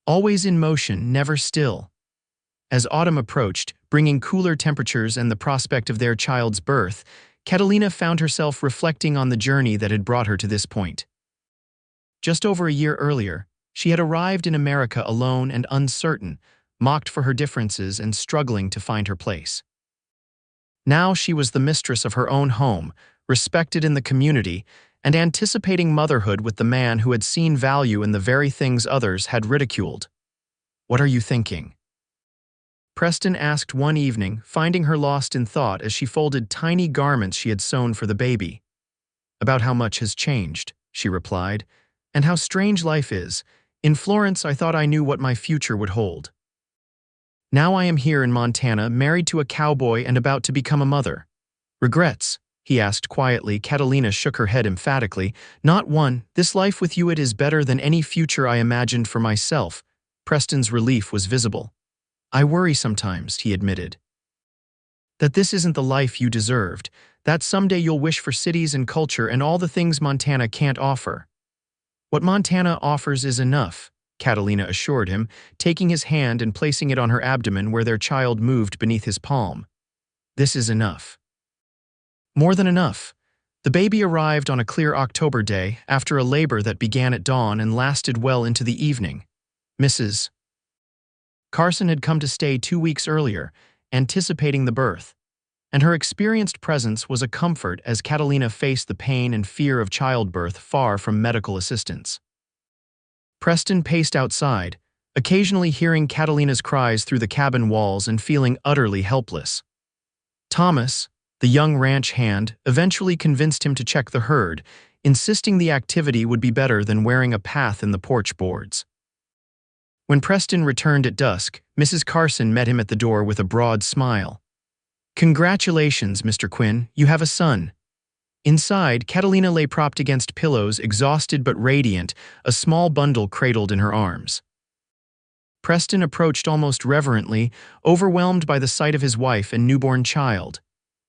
"Always in motion, never still." As autumn approached, bringing cooler temperatures and the prospect of their child's birth, Catalina found herself reflecting on the journey that had brought her to this point. Just over a year earlier, she had arrived in America alone and uncertain, mocked for her differences and struggling to find her place. Now she was the mistress of her own home, respected in the community, and anticipating motherhood with the man who had seen value in the very things others had ridiculed. "What are you thinking?" Preston asked one evening, finding her lost in thought as she folded tiny garments she had sewn for the baby. "About how much has changed," she replied, "and how strange life is. In Florence, I thought I knew what my future would hold. Now I am here in Montana, married to a cowboy and about to become a mother. Regrets?" he asked quietly. Catalina shook her head emphatically. "Not one. This life with you, it is better than any future I imagined for myself." Preston's relief was visible. "I worry sometimes," he admitted, "that this isn't the life you deserved, that someday you'll wish for cities and culture and all the things Montana can't offer." "What Montana offers is enough," Catalina assured him, taking his hand and placing it on her abdomen where their child moved beneath his palm. "This is enough." More than enough. The baby arrived on a clear October day after a labor that began at dawn and lasted well into the evening. Mrs. Carson had come to stay 2 weeks earlier, anticipating the birth, and her experienced presence was a comfort as Catalina faced the pain and fear of childbirth far from medical assistance. Preston paced outside, occasionally hearing Catalina's cries through the cabin walls and feeling utterly helpless. Thomas, the young ranch hand, eventually convinced him to check the herd, insisting the activity would be better than wearing a path in the porch boards. When Preston returned at dusk, Mrs. Carson met him at the door with a broad smile. "Congratulations, Mr. Quinn, you have a son." Inside, Catalina lay propped against pillows, exhausted but radiant, a small bundle cradled in her arms. Preston approached almost reverently, overwhelmed by the sight of his wife and newborn child.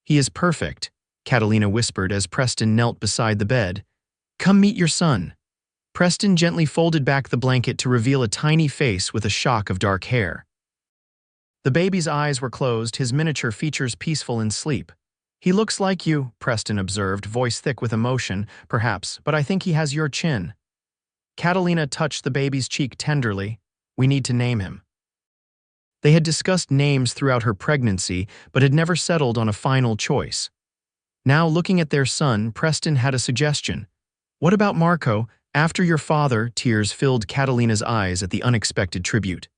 "He is perfect," Catalina whispered as Preston knelt beside the bed. "Come meet your son." Preston gently folded back the blanket to reveal a tiny face with a shock of dark hair. The baby's eyes were closed, his miniature features peaceful in sleep. "He looks like you," Preston observed, voice thick with emotion, "perhaps, but I think he has your chin." Catalina touched the baby's cheek tenderly. "We need to name him." They had discussed names throughout her pregnancy, but had never settled on a final choice. Now, looking at their son, Preston had a suggestion. "What about Marco? After your father?" Tears filled Catalina's eyes at the unexpected tribute.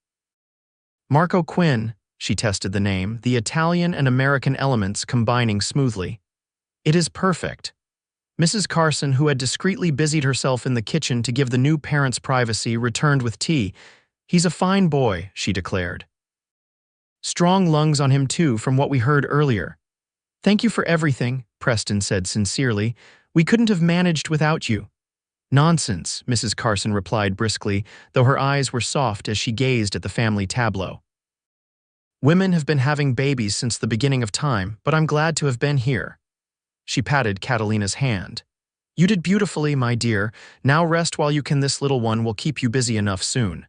Marco Quinn, she tested the name, the Italian and American elements combining smoothly. It is perfect. Mrs. Carson, who had discreetly busied herself in the kitchen to give the new parents privacy, returned with tea. He's a fine boy, she declared. Strong lungs on him too, from what we heard earlier. Thank you for everything, Preston said sincerely. We couldn't have managed without you. Nonsense, Mrs. Carson replied briskly, though her eyes were soft as she gazed at the family tableau. Women have been having babies since the beginning of time, but I'm glad to have been here. She patted Catalina's hand. You did beautifully, my dear. Now rest while you can. This little one will keep you busy enough soon.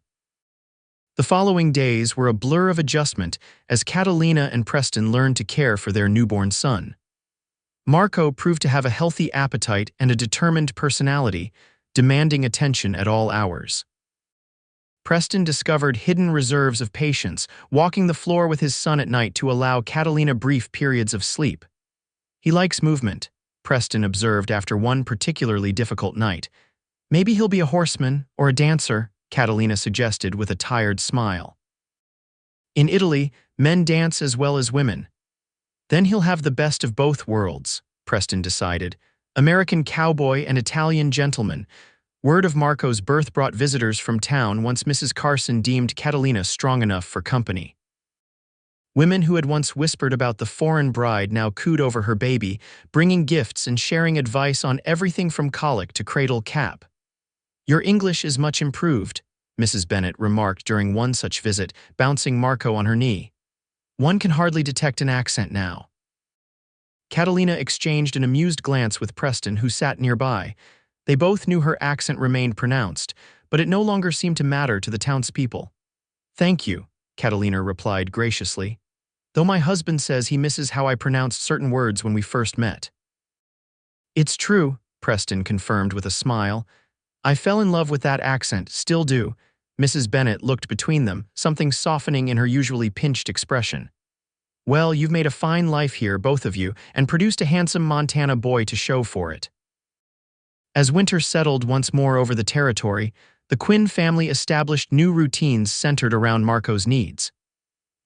The following days were a blur of adjustment as Catalina and Preston learned to care for their newborn son. Marco proved to have a healthy appetite and a determined personality, demanding attention at all hours. Preston discovered hidden reserves of patience, walking the floor with his son at night to allow Catalina brief periods of sleep. He likes movement, Preston observed after one particularly difficult night. Maybe he'll be a horseman or a dancer, Catalina suggested with a tired smile. In Italy, men dance as well as women. Then he'll have the best of both worlds, Preston decided. American cowboy and Italian gentleman. Word of Marco's birth brought visitors from town once Mrs. Carson deemed Catalina strong enough for company. Women who had once whispered about the foreign bride now cooed over her baby, bringing gifts and sharing advice on everything from colic to cradle cap. Your English is much improved, Mrs. Bennet remarked during one such visit, bouncing Marco on her knee. One can hardly detect an accent now. Catalina exchanged an amused glance with Preston, who sat nearby. They both knew her accent remained pronounced, but it no longer seemed to matter to the townspeople. Thank you, Catalina replied graciously, though my husband says he misses how I pronounced certain words when we first met. It's true, Preston confirmed with a smile. I fell in love with that accent, still do. Mrs. Bennet looked between them, something softening in her usually pinched expression. Well, you've made a fine life here, both of you, and produced a handsome Montana boy to show for it. As winter settled once more over the territory, the Quinn family established new routines centered around Marco's needs.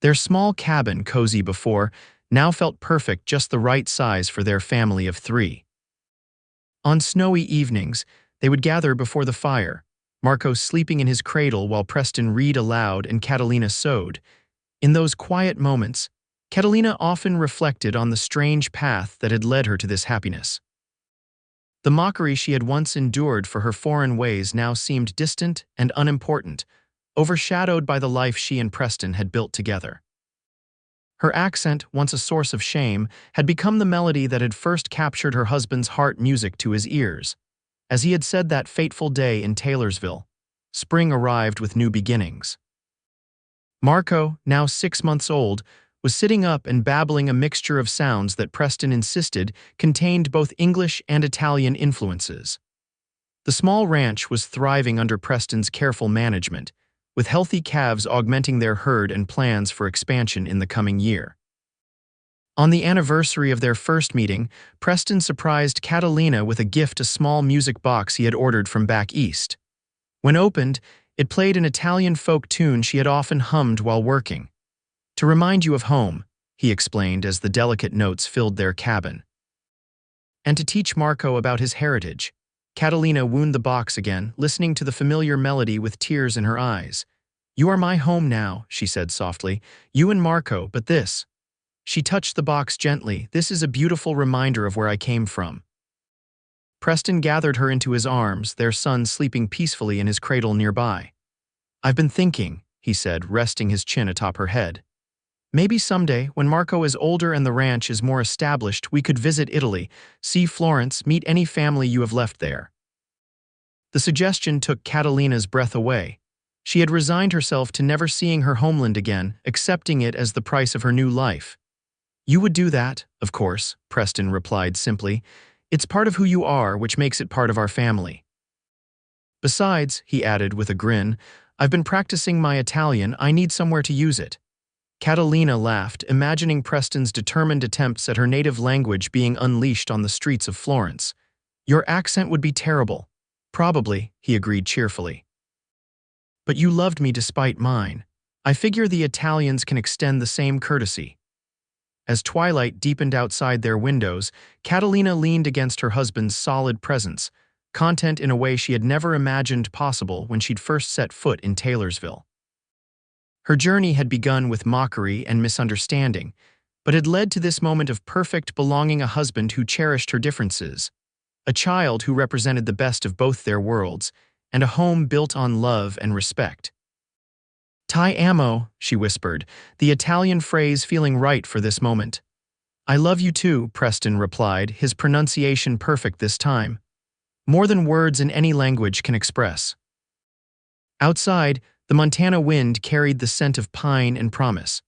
Their small cabin, cozy before, now felt perfect, just the right size for their family of 3. On snowy evenings, they would gather before the fire, Marco sleeping in his cradle while Preston read aloud and Catalina sewed. In those quiet moments, Catalina often reflected on the strange path that had led her to this happiness. The mockery she had once endured for her foreign ways now seemed distant and unimportant, overshadowed by the life she and Preston had built together. Her accent, once a source of shame, had become the melody that had first captured her husband's heart music to his ears. As he had said that fateful day in Taylorsville, spring arrived with new beginnings. Marco, now 6 months old, was sitting up and babbling a mixture of sounds that Preston insisted contained both English and Italian influences. The small ranch was thriving under Preston's careful management, with healthy calves augmenting their herd and plans for expansion in the coming year. On the anniversary of their first meeting, Preston surprised Catalina with a gift, a small music box he had ordered from back east. When opened, it played an Italian folk tune she had often hummed while working. To remind you of home, he explained as the delicate notes filled their cabin. And to teach Marco about his heritage, Catalina wound the box again, listening to the familiar melody with tears in her eyes. You are my home now, she said softly. You and Marco, but this. She touched the box gently. This is a beautiful reminder of where I came from. Preston gathered her into his arms, their son sleeping peacefully in his cradle nearby. I've been thinking, he said, resting his chin atop her head. Maybe someday, when Marco is older and the ranch is more established, we could visit Italy, see Florence, meet any family you have left there. The suggestion took Catalina's breath away. She had resigned herself to never seeing her homeland again, accepting it as the price of her new life. You would do that, of course, Preston replied simply. It's part of who you are, which makes it part of our family. Besides, he added with a grin, I've been practicing my Italian. I need somewhere to use it. Catalina laughed, imagining Preston's determined attempts at her native language being unleashed on the streets of Florence. Your accent would be terrible. Probably, he agreed cheerfully. But you loved me despite mine. I figure the Italians can extend the same courtesy. As twilight deepened outside their windows, Catalina leaned against her husband's solid presence, content in a way she had never imagined possible when she'd first set foot in Taylorsville. Her journey had begun with mockery and misunderstanding, but had led to this moment of perfect belonging: a husband who cherished her differences, a child who represented the best of both their worlds, and a home built on love and respect. "Ti amo," she whispered, the Italian phrase feeling right for this moment. "I love you too," Preston replied, his pronunciation perfect this time. More than words in any language can express. Outside, the Montana wind carried the scent of pine and promise,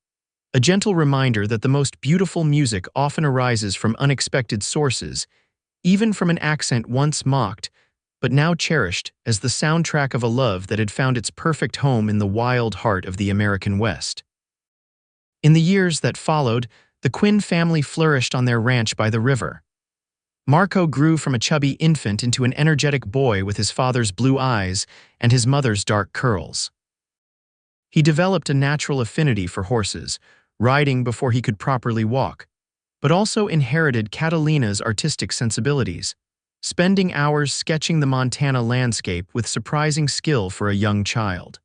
a gentle reminder that the most beautiful music often arises from unexpected sources, even from an accent once mocked, but now cherished as the soundtrack of a love that had found its perfect home in the wild heart of the American West. In the years that followed, the Quinn family flourished on their ranch by the river. Marco grew from a chubby infant into an energetic boy with his father's blue eyes and his mother's dark curls. He developed a natural affinity for horses, riding before he could properly walk, but also inherited Catalina's artistic sensibilities, spending hours sketching the Montana landscape with surprising skill for a young child.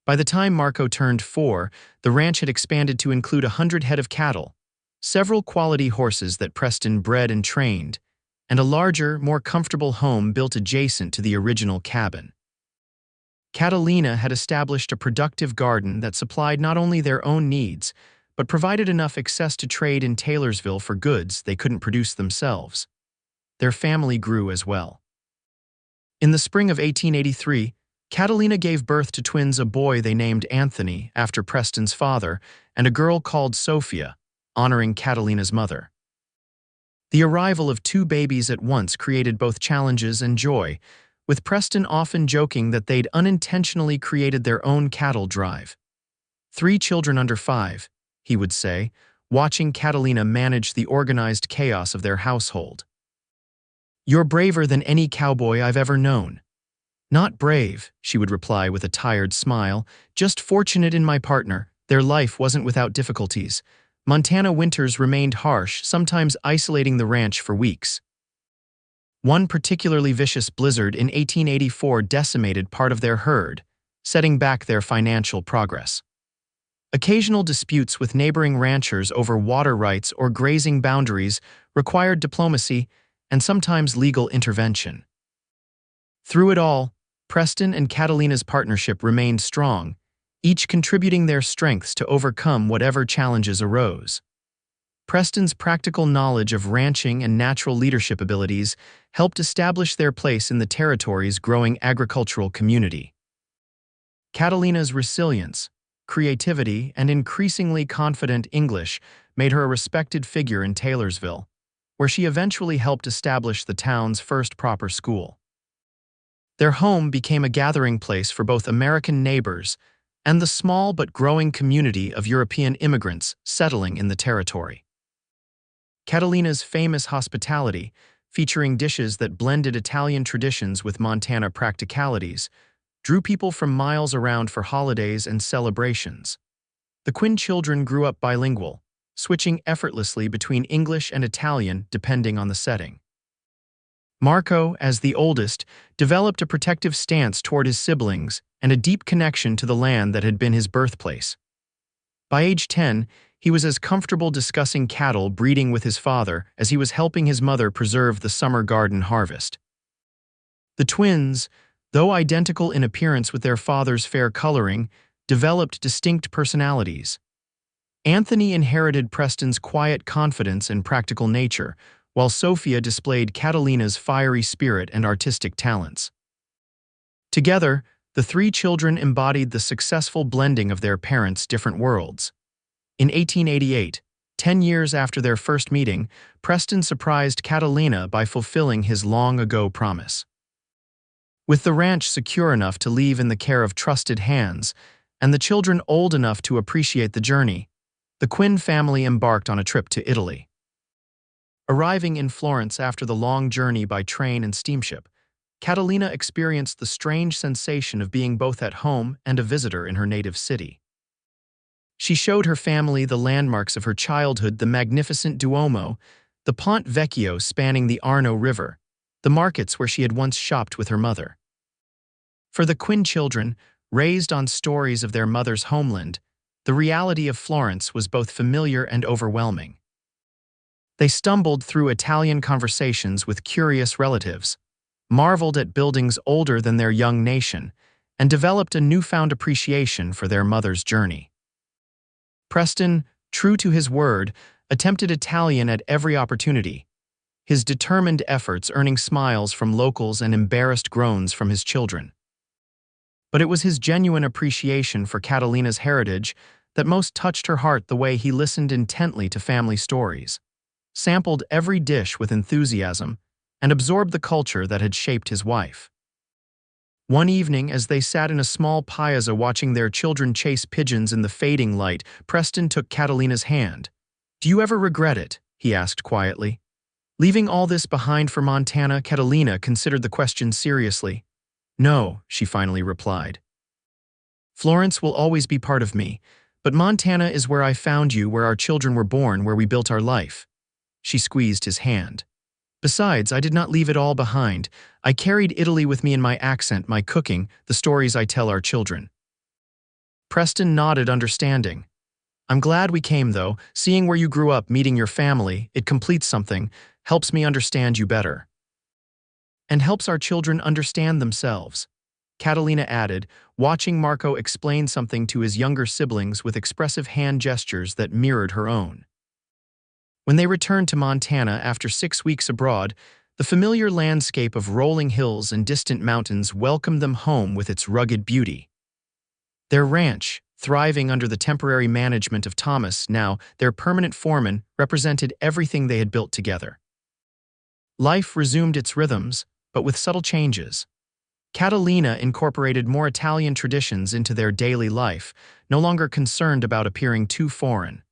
By the time Marco turned 4, the ranch had expanded to include 100 head of cattle, several quality horses that Preston bred and trained, and a larger, more comfortable home built adjacent to the original cabin. Catalina had established a productive garden that supplied not only their own needs, but provided enough access to trade in Taylorsville for goods they couldn't produce themselves. Their family grew as well. In the spring of 1883, Catalina gave birth to twins: a boy they named Anthony, after Preston's father, and a girl called Sophia, honoring Catalina's mother. The arrival of 2 babies at once created both challenges and joy, with Preston often joking that they'd unintentionally created their own cattle drive. 3 children under 5, he would say, watching Catalina manage the organized chaos of their household. "You're braver than any cowboy I've ever known." "Not brave," she would reply with a tired smile, "just fortunate in my partner. Their life wasn't without difficulties. Montana winters remained harsh, sometimes isolating the ranch for weeks. One particularly vicious blizzard in 1884 decimated part of their herd, setting back their financial progress. Occasional disputes with neighboring ranchers over water rights or grazing boundaries required diplomacy and sometimes legal intervention. Through it all, Preston and Catalina's partnership remained strong, each contributing their strengths to overcome whatever challenges arose. Preston's practical knowledge of ranching and natural leadership abilities helped establish their place in the territory's growing agricultural community. Catalina's resilience, creativity, and increasingly confident English made her a respected figure in Taylorsville, where she eventually helped establish the town's first proper school. Their home became a gathering place for both American neighbors and the small but growing community of European immigrants settling in the territory. Catalina's famous hospitality, featuring dishes that blended Italian traditions with Montana practicalities, drew people from miles around for holidays and celebrations. The Quinn children grew up bilingual, switching effortlessly between English and Italian depending on the setting. Marco, as the oldest, developed a protective stance toward his siblings and a deep connection to the land that had been his birthplace. By age 10, he was as comfortable discussing cattle breeding with his father as he was helping his mother preserve the summer garden harvest. The twins, though identical in appearance with their father's fair coloring, developed distinct personalities. Anthony inherited Preston's quiet confidence and practical nature, while Sophia displayed Catalina's fiery spirit and artistic talents. Together, the 3 children embodied the successful blending of their parents' different worlds. In 1888, 10 years after their first meeting, Preston surprised Catalina by fulfilling his long-ago promise. With the ranch secure enough to leave in the care of trusted hands, and the children old enough to appreciate the journey, the Quinn family embarked on a trip to Italy. Arriving in Florence after the long journey by train and steamship, Catalina experienced the strange sensation of being both at home and a visitor in her native city. She showed her family the landmarks of her childhood, the magnificent Duomo, the Ponte Vecchio spanning the Arno River, the markets where she had once shopped with her mother. For the Quinn children, raised on stories of their mother's homeland, the reality of Florence was both familiar and overwhelming. They stumbled through Italian conversations with curious relatives, marveled at buildings older than their young nation, and developed a newfound appreciation for their mother's journey. Preston, true to his word, attempted Italian at every opportunity, his determined efforts earning smiles from locals and embarrassed groans from his children. But it was his genuine appreciation for Catalina's heritage that most touched her heart, the way he listened intently to family stories, sampled every dish with enthusiasm, and absorbed the culture that had shaped his wife. One evening, as they sat in a small piazza watching their children chase pigeons in the fading light, Preston took Catalina's hand. "Do you ever regret it?" he asked quietly. Leaving all this behind for Montana, Catalina considered the question seriously. "No," she finally replied. "Florence will always be part of me, but Montana is where I found you, where our children were born, where we built our life." She squeezed his hand. "Besides, I did not leave it all behind. I carried Italy with me in my accent, my cooking, the stories I tell our children." Preston nodded, understanding. "I'm glad we came, though. Seeing where you grew up, meeting your family, it completes something, helps me understand you better. And helps our children understand themselves," Catalina added, watching Marco explain something to his younger siblings with expressive hand gestures that mirrored her own. When they returned to Montana after 6 weeks abroad, the familiar landscape of rolling hills and distant mountains welcomed them home with its rugged beauty. Their ranch, thriving under the temporary management of Thomas, now their permanent foreman, represented everything they had built together. Life resumed its rhythms, but with subtle changes. Catalina incorporated more Italian traditions into their daily life, no longer concerned about appearing too foreign.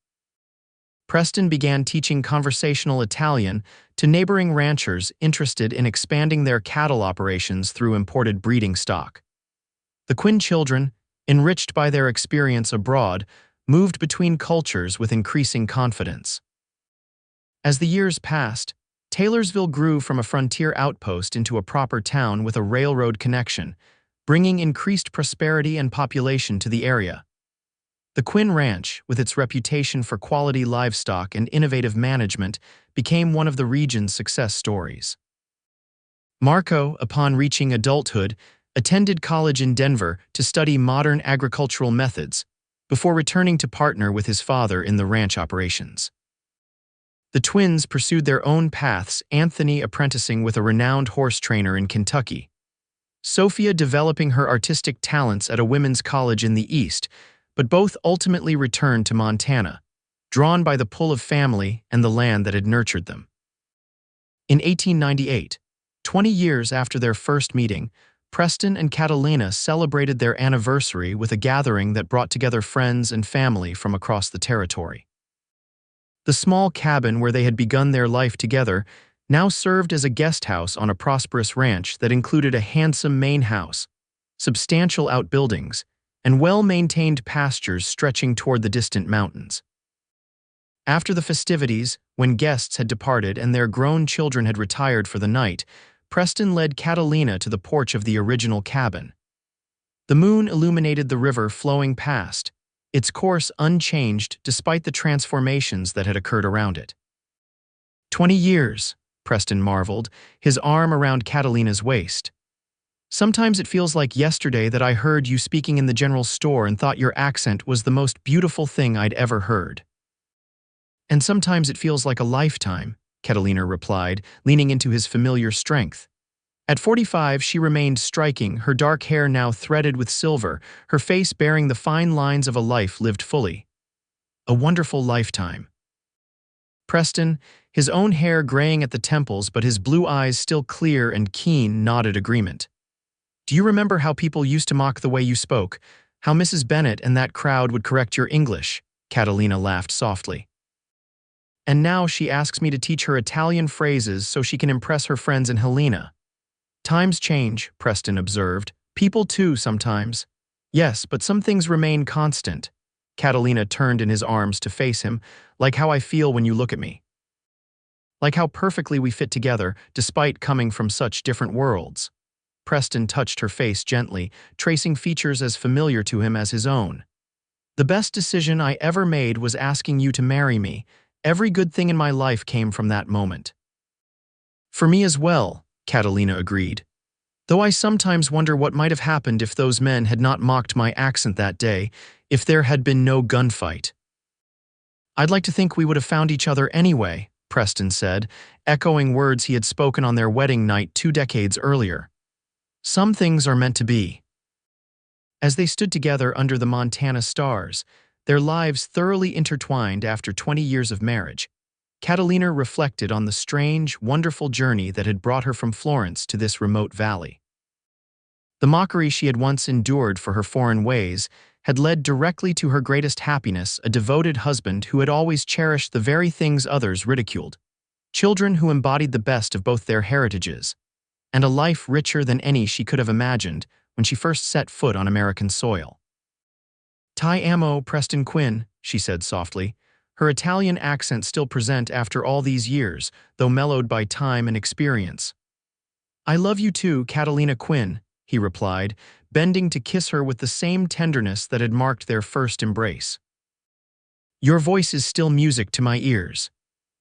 Preston began teaching conversational Italian to neighboring ranchers interested in expanding their cattle operations through imported breeding stock. The Quinn children, enriched by their experience abroad, moved between cultures with increasing confidence. As the years passed, Taylorsville grew from a frontier outpost into a proper town with a railroad connection, bringing increased prosperity and population to the area. The Quinn Ranch, with its reputation for quality livestock and innovative management, became one of the region's success stories. Marco, upon reaching adulthood, attended college in Denver to study modern agricultural methods, before returning to partner with his father in the ranch operations. The twins pursued their own paths, Anthony apprenticing with a renowned horse trainer in Kentucky, Sophia developing her artistic talents at a women's college in the East, but both ultimately returned to Montana, drawn by the pull of family and the land that had nurtured them. In 1898, 20 years after their first meeting, Preston and Catalina celebrated their anniversary with a gathering that brought together friends and family from across the territory. The small cabin where they had begun their life together now served as a guest house on a prosperous ranch that included a handsome main house, substantial outbuildings, and well-maintained pastures stretching toward the distant mountains. After the festivities, when guests had departed and their grown children had retired for the night, Preston led Catalina to the porch of the original cabin. The moon illuminated the river flowing past, its course unchanged despite the transformations that had occurred around it. 20 years, Preston marveled, his arm around Catalina's waist. "Sometimes it feels like yesterday that I heard you speaking in the general store and thought your accent was the most beautiful thing I'd ever heard." "And sometimes it feels like a lifetime," Catalina replied, leaning into his familiar strength. At 45, she remained striking, her dark hair now threaded with silver, her face bearing the fine lines of a life lived fully. A wonderful lifetime. Preston, his own hair graying at the temples but his blue eyes still clear and keen, nodded agreement. "Do you remember how people used to mock the way you spoke? How Mrs. Bennet and that crowd would correct your English?" Catalina laughed softly. "And now she asks me to teach her Italian phrases so she can impress her friends in Helena." Times change, Preston observed. People too, sometimes. Yes, but some things remain constant. Catalina turned in his arms to face him, like how I feel when you look at me. Like how perfectly we fit together, despite coming from such different worlds. Preston touched her face gently, tracing features as familiar to him as his own. The best decision I ever made was asking you to marry me. Every good thing in my life came from that moment. For me as well, Catalina agreed. Though I sometimes wonder what might have happened if those men had not mocked my accent that day, if there had been no gunfight. I'd like to think we would have found each other anyway, Preston said, echoing words he had spoken on their wedding night 2 decades earlier. Some things are meant to be. As they stood together under the Montana stars, their lives thoroughly intertwined after 20 years of marriage, Catalina reflected on the strange, wonderful journey that had brought her from Florence to this remote valley. The mockery she had once endured for her foreign ways had led directly to her greatest happiness, a devoted husband who had always cherished the very things others ridiculed, children who embodied the best of both their heritages, and a life richer than any she could have imagined when she first set foot on American soil. "Ti amo, Preston Quinn," she said softly, her Italian accent still present after all these years, though mellowed by time and experience. "I love you too, Catalina Quinn," he replied, bending to kiss her with the same tenderness that had marked their first embrace. "Your voice is still music to my ears."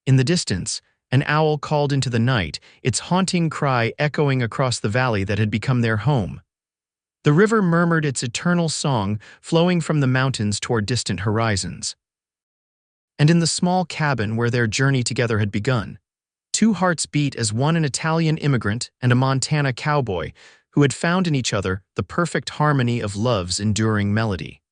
In the distance, an owl called into the night, its haunting cry echoing across the valley that had become their home. The river murmured its eternal song, flowing from the mountains toward distant horizons. And in the small cabin where their journey together had begun, 2 hearts beat as one, an Italian immigrant and a Montana cowboy, who had found in each other the perfect harmony of love's enduring melody.